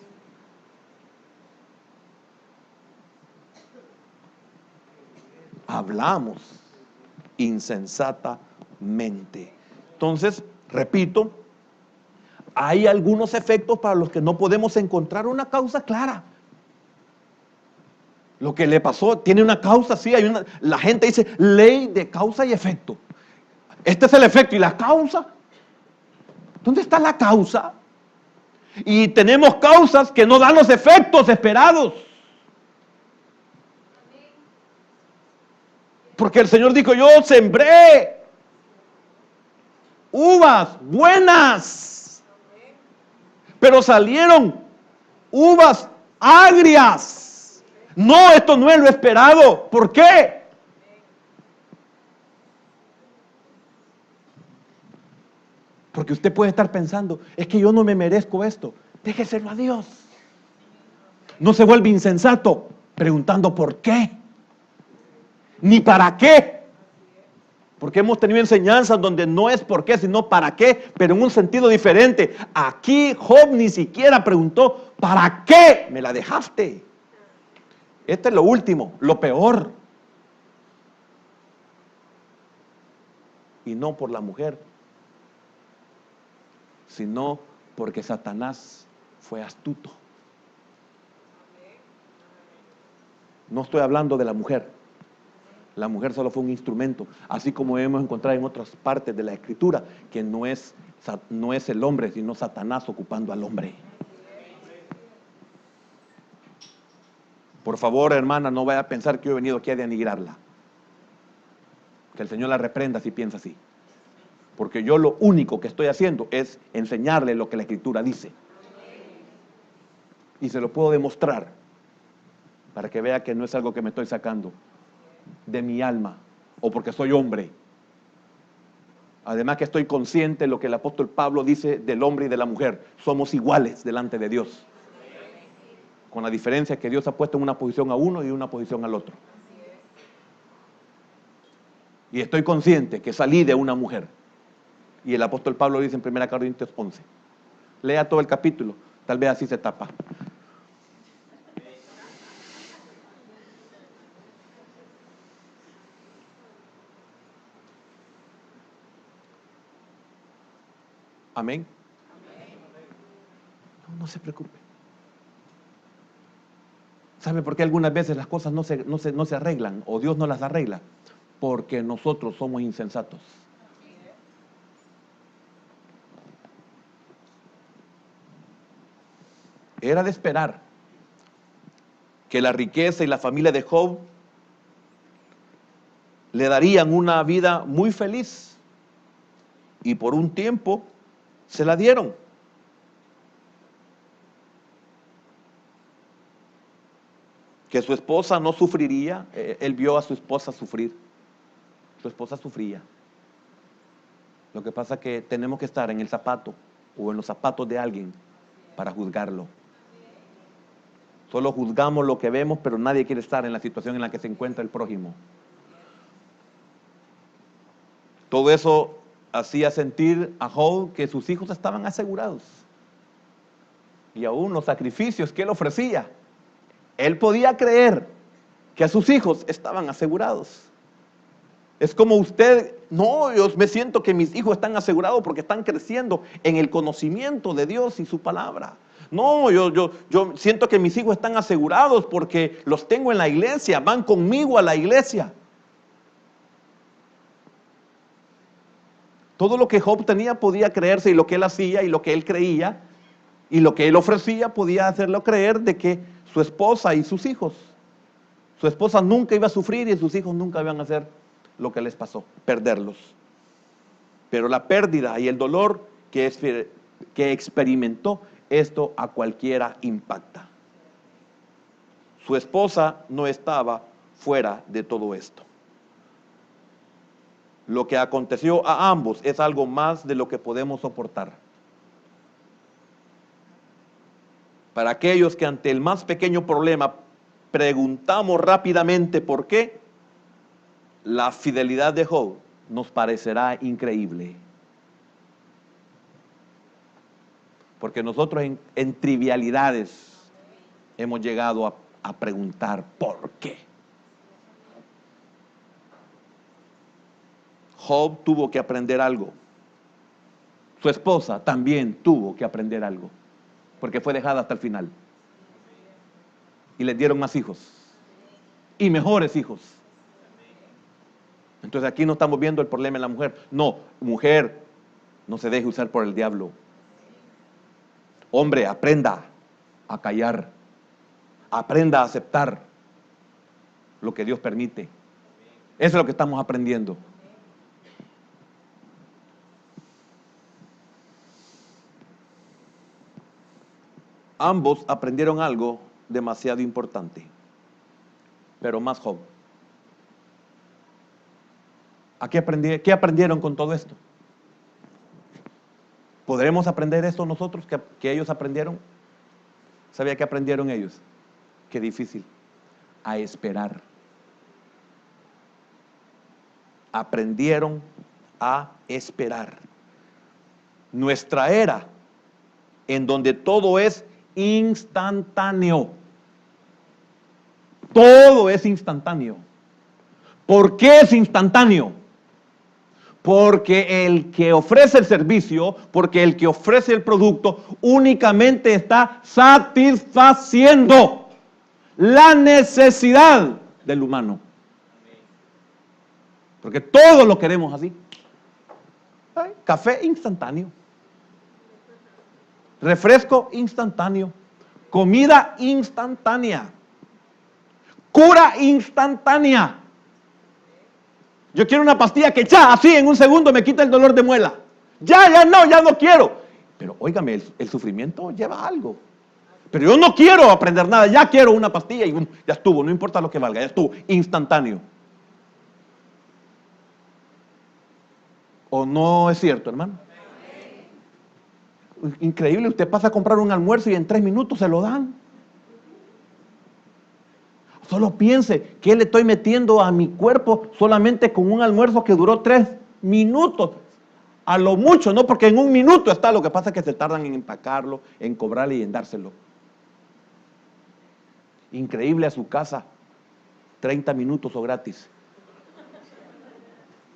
Hablamos insensatamente. Entonces, repito, hay algunos efectos para los que no podemos encontrar una causa clara. Lo que le pasó tiene una causa, sí, la gente dice ley de causa y efecto. Este es el efecto y la causa. ¿Dónde está la causa? Y tenemos causas que no dan los efectos esperados. Porque el Señor dijo, yo sembré uvas buenas, pero salieron uvas agrias. No, esto no es lo esperado. ¿Por qué? Porque usted puede estar pensando, es que yo no me merezco esto. Déjeselo a Dios. No se vuelve insensato preguntando por qué, ni para qué. Porque hemos tenido enseñanzas donde no es por qué, sino para qué, pero en un sentido diferente. Aquí Job ni siquiera preguntó, ¿para qué me la dejaste? Este es lo último, lo peor. Y no por la mujer, sino porque Satanás fue astuto. No estoy hablando de la mujer. La mujer solo fue un instrumento, así como hemos encontrado en otras partes de la Escritura, que no es el hombre, sino Satanás ocupando al hombre. Por favor, hermana, no vaya a pensar que yo he venido aquí a denigrarla. Que el Señor la reprenda si piensa así. Porque yo lo único que estoy haciendo es enseñarle lo que la Escritura dice. Y se lo puedo demostrar para que vea que no es algo que me estoy sacando de mi alma o porque soy hombre. Además que estoy consciente de lo que el apóstol Pablo dice del hombre y de la mujer. Somos iguales delante de Dios. Con la diferencia que Dios ha puesto en una posición a uno y una posición al otro. Y estoy consciente que salí de una mujer. Y el apóstol Pablo dice en 1 Corintios 11. Lea todo el capítulo, tal vez así se tapa. Amén. No se preocupe. ¿Sabe por qué algunas veces las cosas no se arreglan o Dios no las arregla? Porque nosotros somos insensatos. Era de esperar que la riqueza y la familia de Job le darían una vida muy feliz. Y por un tiempo se la dieron. Que su esposa no sufriría. Él vio a su esposa sufrir. Su esposa sufría. Lo que pasa es que tenemos que estar en el zapato o en los zapatos de alguien para juzgarlo. Solo juzgamos lo que vemos, pero nadie quiere estar en la situación en la que se encuentra el prójimo. Todo eso hacía sentir a Job que sus hijos estaban asegurados. Y aún los sacrificios que él ofrecía, él podía creer que a sus hijos estaban asegurados. Es como usted, no, yo me siento que mis hijos están asegurados porque están creciendo en el conocimiento de Dios y su palabra. No, yo siento que mis hijos están asegurados porque los tengo en la iglesia, van conmigo a la iglesia. Todo lo que Job tenía podía creerse y lo que él hacía y lo que él creía y lo que él ofrecía podía hacerlo creer de que su esposa y sus hijos, su esposa nunca iba a sufrir y sus hijos nunca iban a hacer lo que les pasó, perderlos. Pero la pérdida y el dolor que experimentó, esto a cualquiera impacta. Su esposa no estaba fuera de todo esto. Lo que aconteció a ambos es algo más de lo que podemos soportar. Para aquellos que ante el más pequeño problema preguntamos rápidamente por qué, la fidelidad de Job nos parecerá increíble. Porque nosotros en trivialidades hemos llegado a preguntar por qué. Job tuvo que aprender algo. Su esposa también tuvo que aprender algo. Porque fue dejada hasta el final. Y les dieron más hijos. Y mejores hijos. Entonces aquí no estamos viendo el problema en la mujer. No, mujer, no se deje usar por el diablo. Hombre, aprenda a callar. Aprenda a aceptar lo que Dios permite. Eso es lo que estamos aprendiendo. Ambos aprendieron algo demasiado importante, pero más Job. ¿Qué aprendieron con todo esto? ¿Podremos aprender esto nosotros que ellos aprendieron? ¿Sabía qué aprendieron ellos? Qué difícil. A esperar. Aprendieron a esperar. Nuestra era, en donde todo es instantáneo. Todo es instantáneo. ¿Por qué es instantáneo? Porque el que ofrece el servicio, porque el que ofrece el producto, únicamente está satisfaciendo la necesidad del humano. Porque todo lo queremos así. Café instantáneo. Refresco instantáneo. Comida instantánea. Cura instantánea. Yo quiero una pastilla que ya, así en un segundo me quita el dolor de muela. Ya no quiero. Pero óigame, el sufrimiento lleva algo. Pero yo no quiero aprender nada, ya quiero una pastilla y ya estuvo, no importa lo que valga, ya estuvo, instantáneo. ¿O no es cierto, hermano? Increíble, usted pasa a comprar un almuerzo y en 3 minutos se lo dan. Solo piense, ¿qué le estoy metiendo a mi cuerpo solamente con un almuerzo que duró 3 minutos? A lo mucho, ¿no? Porque en 1 minuto está, lo que pasa es que se tardan en empacarlo, en cobrarle y en dárselo. Increíble, a su casa, 30 minutos o gratis.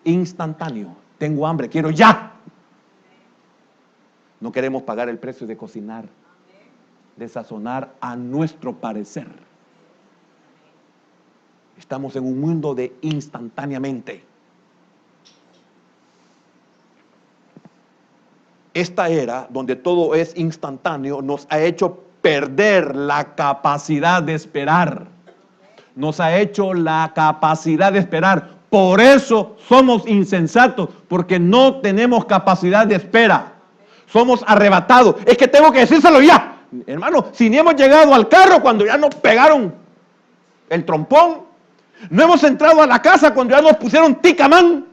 Instantáneo, tengo hambre, quiero ya. No queremos pagar el precio de cocinar, de sazonar a nuestro parecer. Estamos en un mundo de instantáneamente. Esta era, donde todo es instantáneo, nos ha hecho perder la capacidad de esperar. Nos ha hecho la capacidad de esperar. Por eso somos insensatos, porque no tenemos capacidad de espera. Somos arrebatados. Es que tengo que decírselo ya. Hermano, si ni hemos llegado al carro cuando ya nos pegaron el trompón, no hemos entrado a la casa cuando ya nos pusieron ticamán,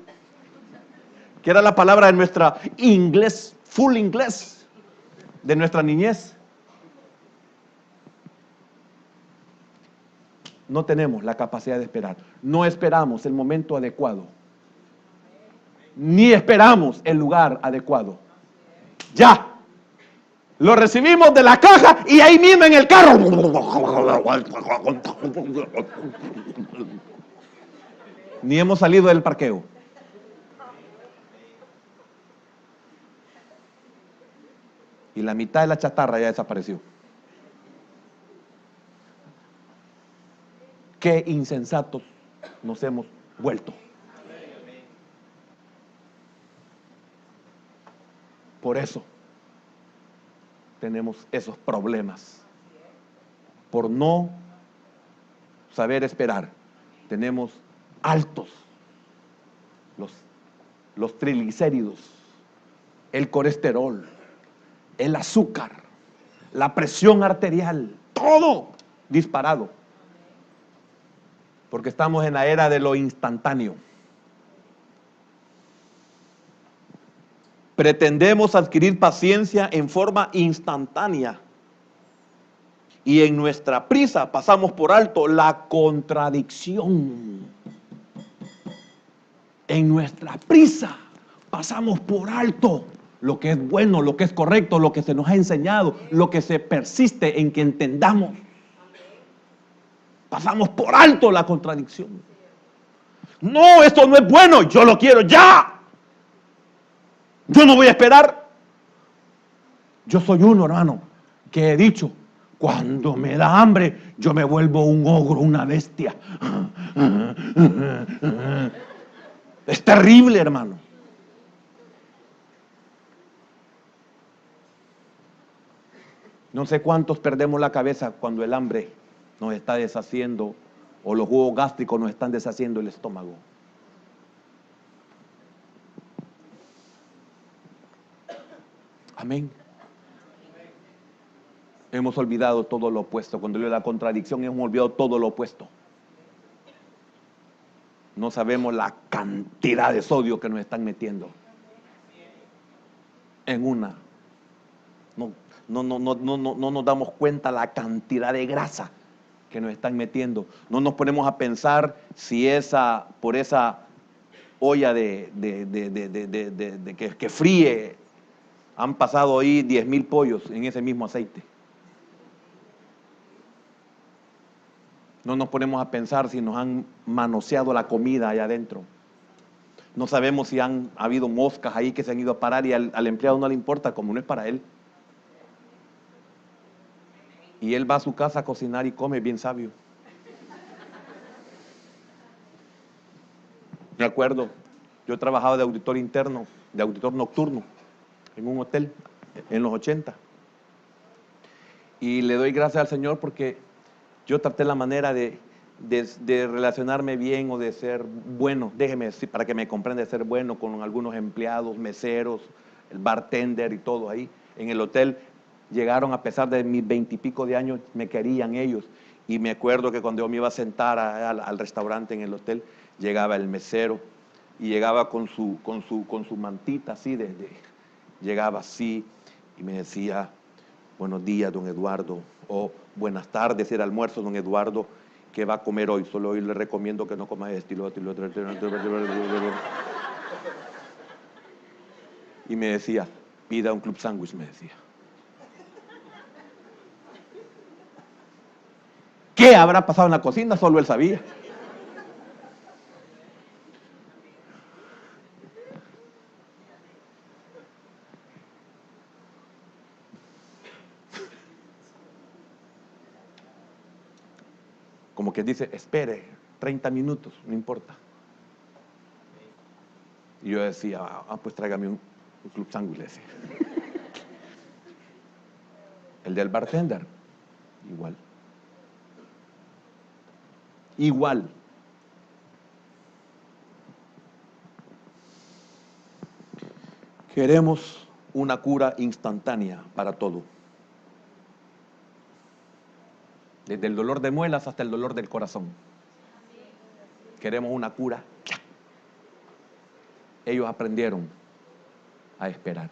que era la palabra de nuestra inglés, full inglés, de nuestra niñez. No tenemos la capacidad de esperar. No esperamos el momento adecuado, ni esperamos el lugar adecuado. Ya. Lo recibimos de la caja y ahí mismo en el carro. Ni hemos salido del parqueo. Y la mitad de la chatarra ya desapareció. Qué insensatos nos hemos vuelto. Por eso tenemos esos problemas. Por no saber esperar, tenemos altos los triglicéridos, el colesterol, el azúcar, la presión arterial, todo disparado. Porque estamos en la era de lo instantáneo. Pretendemos adquirir paciencia en forma instantánea. Y en nuestra prisa pasamos por alto la contradicción. En nuestra prisa pasamos por alto lo que es bueno, lo que es correcto, lo que se nos ha enseñado, lo que se persiste en que entendamos. Pasamos por alto la contradicción. No, esto no es bueno, yo lo quiero ya. Yo no voy a esperar. Yo soy uno, hermano, que he dicho, cuando me da hambre, yo me vuelvo un ogro, una bestia. Es terrible, hermano. No sé cuántos perdemos la cabeza cuando el hambre nos está deshaciendo o los jugos gástricos nos están deshaciendo el estómago. Amén. Hemos olvidado todo lo opuesto. Cuando digo la contradicción, hemos olvidado todo lo opuesto. No sabemos la cantidad de sodio que nos están metiendo en una. No nos damos cuenta la cantidad de grasa que nos están metiendo. No nos ponemos a pensar si por esa olla que fríe, han pasado ahí 10,000 pollos en ese mismo aceite. No nos ponemos a pensar si nos han manoseado la comida allá adentro. No sabemos si han habido moscas ahí que se han ido a parar y al empleado no le importa, como no es para él. Y él va a su casa a cocinar y come bien sabio. Me acuerdo, yo trabajaba de auditor interno, de auditor nocturno, en un hotel, en los 80. Y le doy gracias al Señor porque yo traté la manera de de relacionarme bien o de ser bueno, déjeme decir, para que me comprenda, de ser bueno con algunos empleados, meseros, el bartender y todo ahí. En el hotel llegaron, a pesar de mis 20 y pico de años, me querían ellos. Y me acuerdo que cuando yo me iba a sentar al restaurante en el hotel, llegaba el mesero y llegaba con su mantita así, llegaba así y me decía: buenos días, don Eduardo, o buenas tardes, era almuerzo, don Eduardo, ¿qué va a comer hoy? Solo hoy le recomiendo que no coma esto y lo otro y lo otro. Y me decía: pida un club sándwich, me decía. ¿Qué habrá pasado en la cocina? Solo él sabía. Como que dice: espere 30 minutos, no importa. Y yo decía: pues tráigame un club sándwich, le decía. El del bartender, igual. Igual. Queremos una cura instantánea para todo. Desde el dolor de muelas hasta el dolor del corazón. Queremos una cura. Ellos aprendieron a esperar.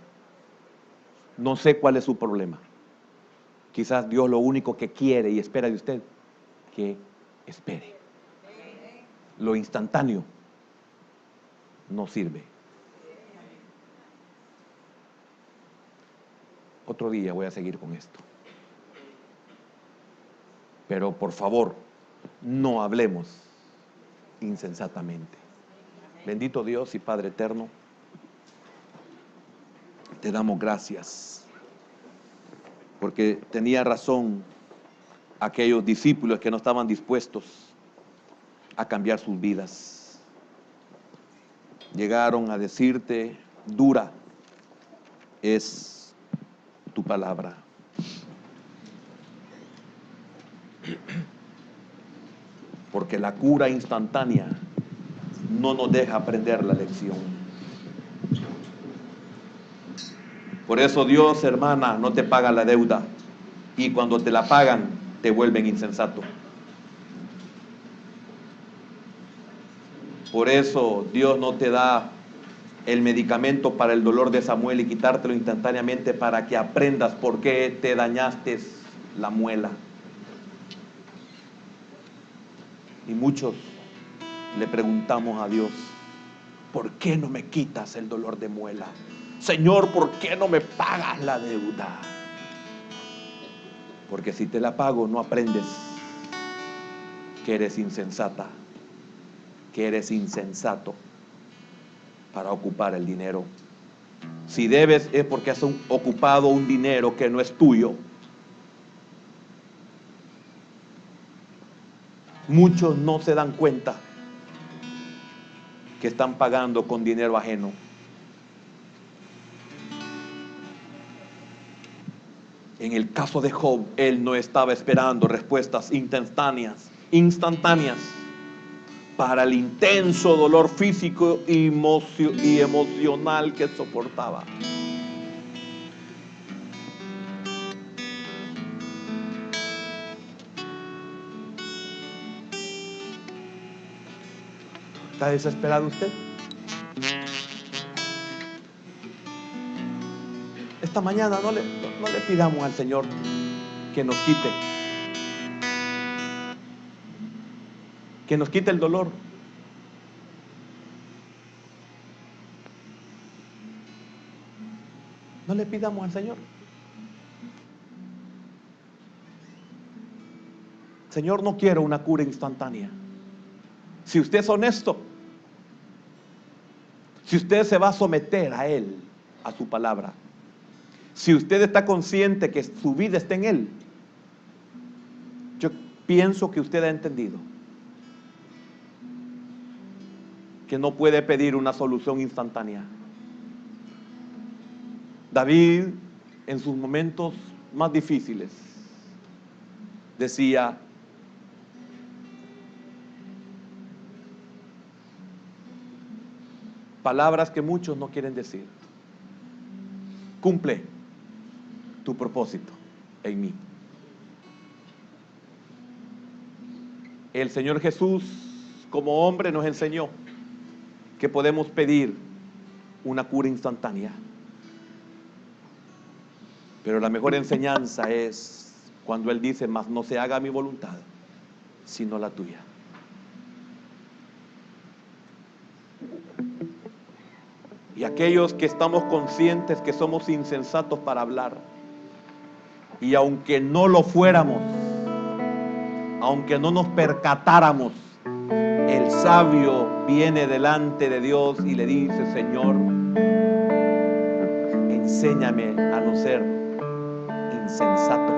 No sé cuál es su problema. Quizás Dios lo único que quiere y espera de usted, que espere. Lo instantáneo no sirve. Otro día voy a seguir con esto. Pero por favor, no hablemos insensatamente. Bendito Dios y Padre eterno, te damos gracias, porque tenía razón aquellos discípulos que no estaban dispuestos a cambiar sus vidas. Llegaron a decirte: dura es tu palabra. Porque la cura instantánea no nos deja aprender la lección. Por eso Dios, hermana, no te paga la deuda, y cuando te la pagan, te vuelven insensato. Por eso Dios no te da el medicamento para el dolor de Samuel y quitártelo instantáneamente para que aprendas por qué te dañaste la muela. Y muchos le preguntamos a Dios: ¿por qué no me quitas el dolor de muela? Señor, ¿por qué no me pagas la deuda? Porque si te la pago, no aprendes que eres insensata, que eres insensato para ocupar el dinero. Si debes, es porque has ocupado un dinero que no es tuyo. Muchos no se dan cuenta que están pagando con dinero ajeno. En el caso de Job, él no estaba esperando respuestas instantáneas para el intenso dolor físico y emocional que soportaba. ¿Está desesperado usted? Esta mañana no le pidamos al Señor que nos quite el dolor. No le pidamos al Señor: Señor, no quiero una cura instantánea. Si usted es honesto, si usted se va a someter a Él, a su palabra, si usted está consciente que su vida está en Él, yo pienso que usted ha entendido que no puede pedir una solución instantánea. David, en sus momentos más difíciles, decía: Palabras que muchos no quieren decir. Cumple tu propósito en mí. El Señor Jesús, como hombre, nos enseñó que podemos pedir una cura instantánea. Pero la mejor enseñanza es cuando Él dice: mas no se haga mi voluntad, sino la tuya. Y aquellos que estamos conscientes que somos insensatos para hablar, y aunque no lo fuéramos, aunque no nos percatáramos, el sabio viene delante de Dios y le dice: Señor, enséñame a no ser insensato.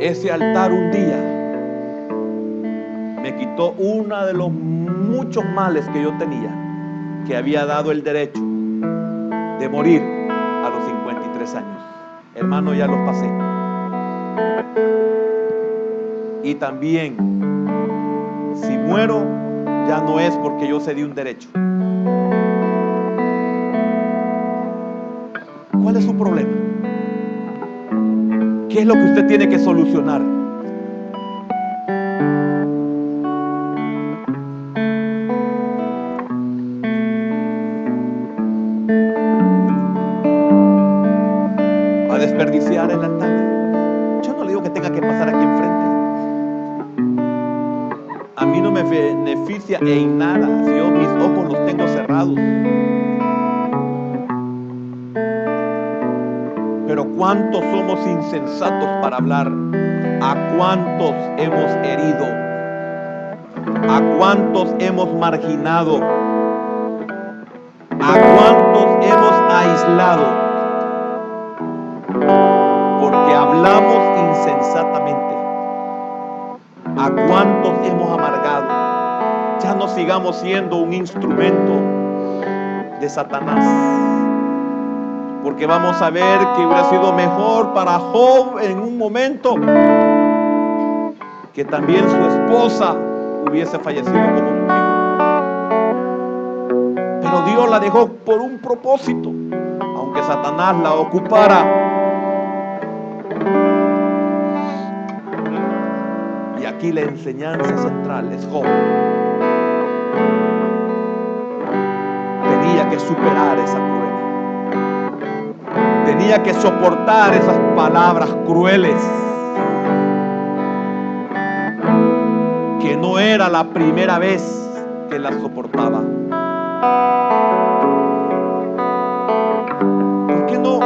Ese altar un día me quitó uno de los muchos males que yo tenía, que había dado el derecho de morir a los 53 años. Hermano, ya los pasé. Y también, si muero, ya no es porque yo cedí un derecho. ¿Cuál es su problema? ¿Qué es lo que usted tiene que solucionar? ¿Va a desperdiciar el altar? Yo no le digo que tenga que pasar aquí enfrente. A mí no me beneficia en nada si yo mis ojos los tengo cerrados. Pero ¿cuántos somos insensatos para hablar? ¿A cuántos hemos herido? ¿A cuántos hemos marginado? ¿A cuántos hemos aislado? Porque hablamos insensatamente. ¿A cuántos hemos amargado? Ya no sigamos siendo un instrumento de Satanás. Porque vamos a ver que hubiera sido mejor para Job en un momento que también su esposa hubiese fallecido como un hijo. Pero Dios la dejó por un propósito, aunque Satanás la ocupara. Y aquí la enseñanza central es Job. Tenía que superar esa prueba. Tenía que soportar esas palabras crueles. Que no era la primera vez que las soportaba. ¿Por qué no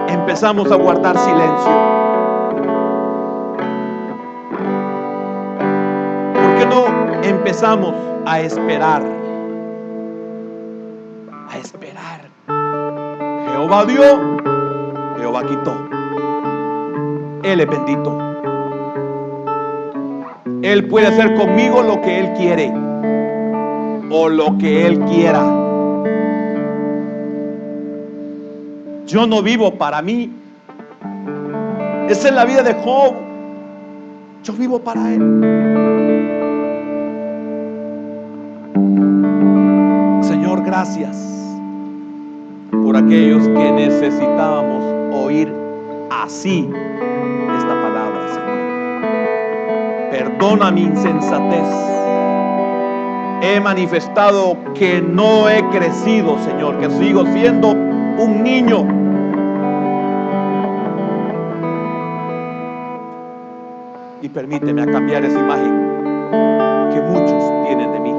empezamos a guardar silencio? ¿Por qué no empezamos a esperar? A esperar. Jehová dio, Jehová quitó. Él es bendito. Él puede hacer conmigo lo que Él quiere o lo que Él quiera. Yo no vivo para mí. Esa es la vida de Job. Yo vivo para Él. Señor, gracias por aquellos que necesitábamos oír así esta palabra, Señor. Perdona mi insensatez. He manifestado que no he crecido, Señor, que sigo siendo un niño. Y permíteme a cambiar esa imagen que muchos tienen de mí.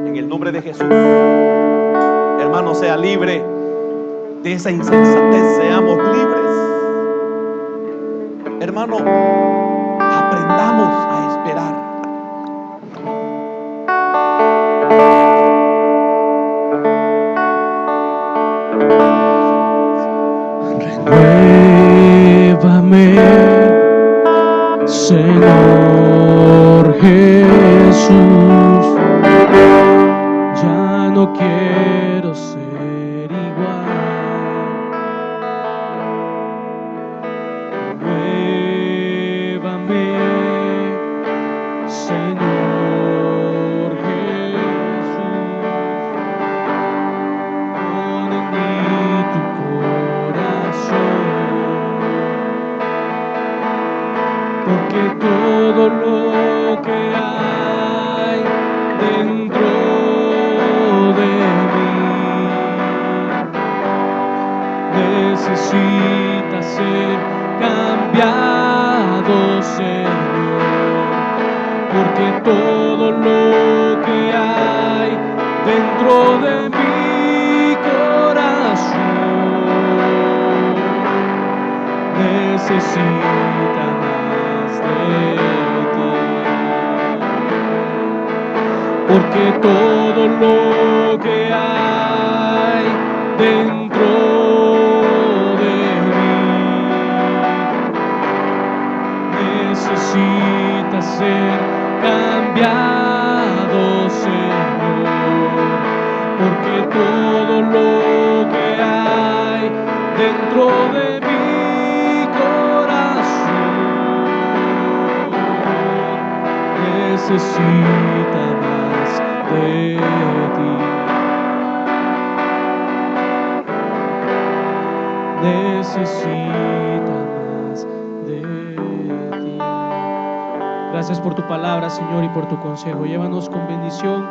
En el nombre de Jesús, hermano, sea libre de esa insensatez. Seamos libres. Hermano, aprendamos a esperar. Renuévame, Señor Jesús. Ya no quiero ser igual. necesita ser cambiado, Señor, porque todo lo que hay dentro de mi corazón necesita más de ti, porque todo lo que hay dentro de mí necesita ser cambiado, Señor, porque todo lo que hay dentro de mi corazón necesita más de ti, necesita más de ti. Gracias por tu palabra, Señor, y por tu consejo. Llévanos con bendición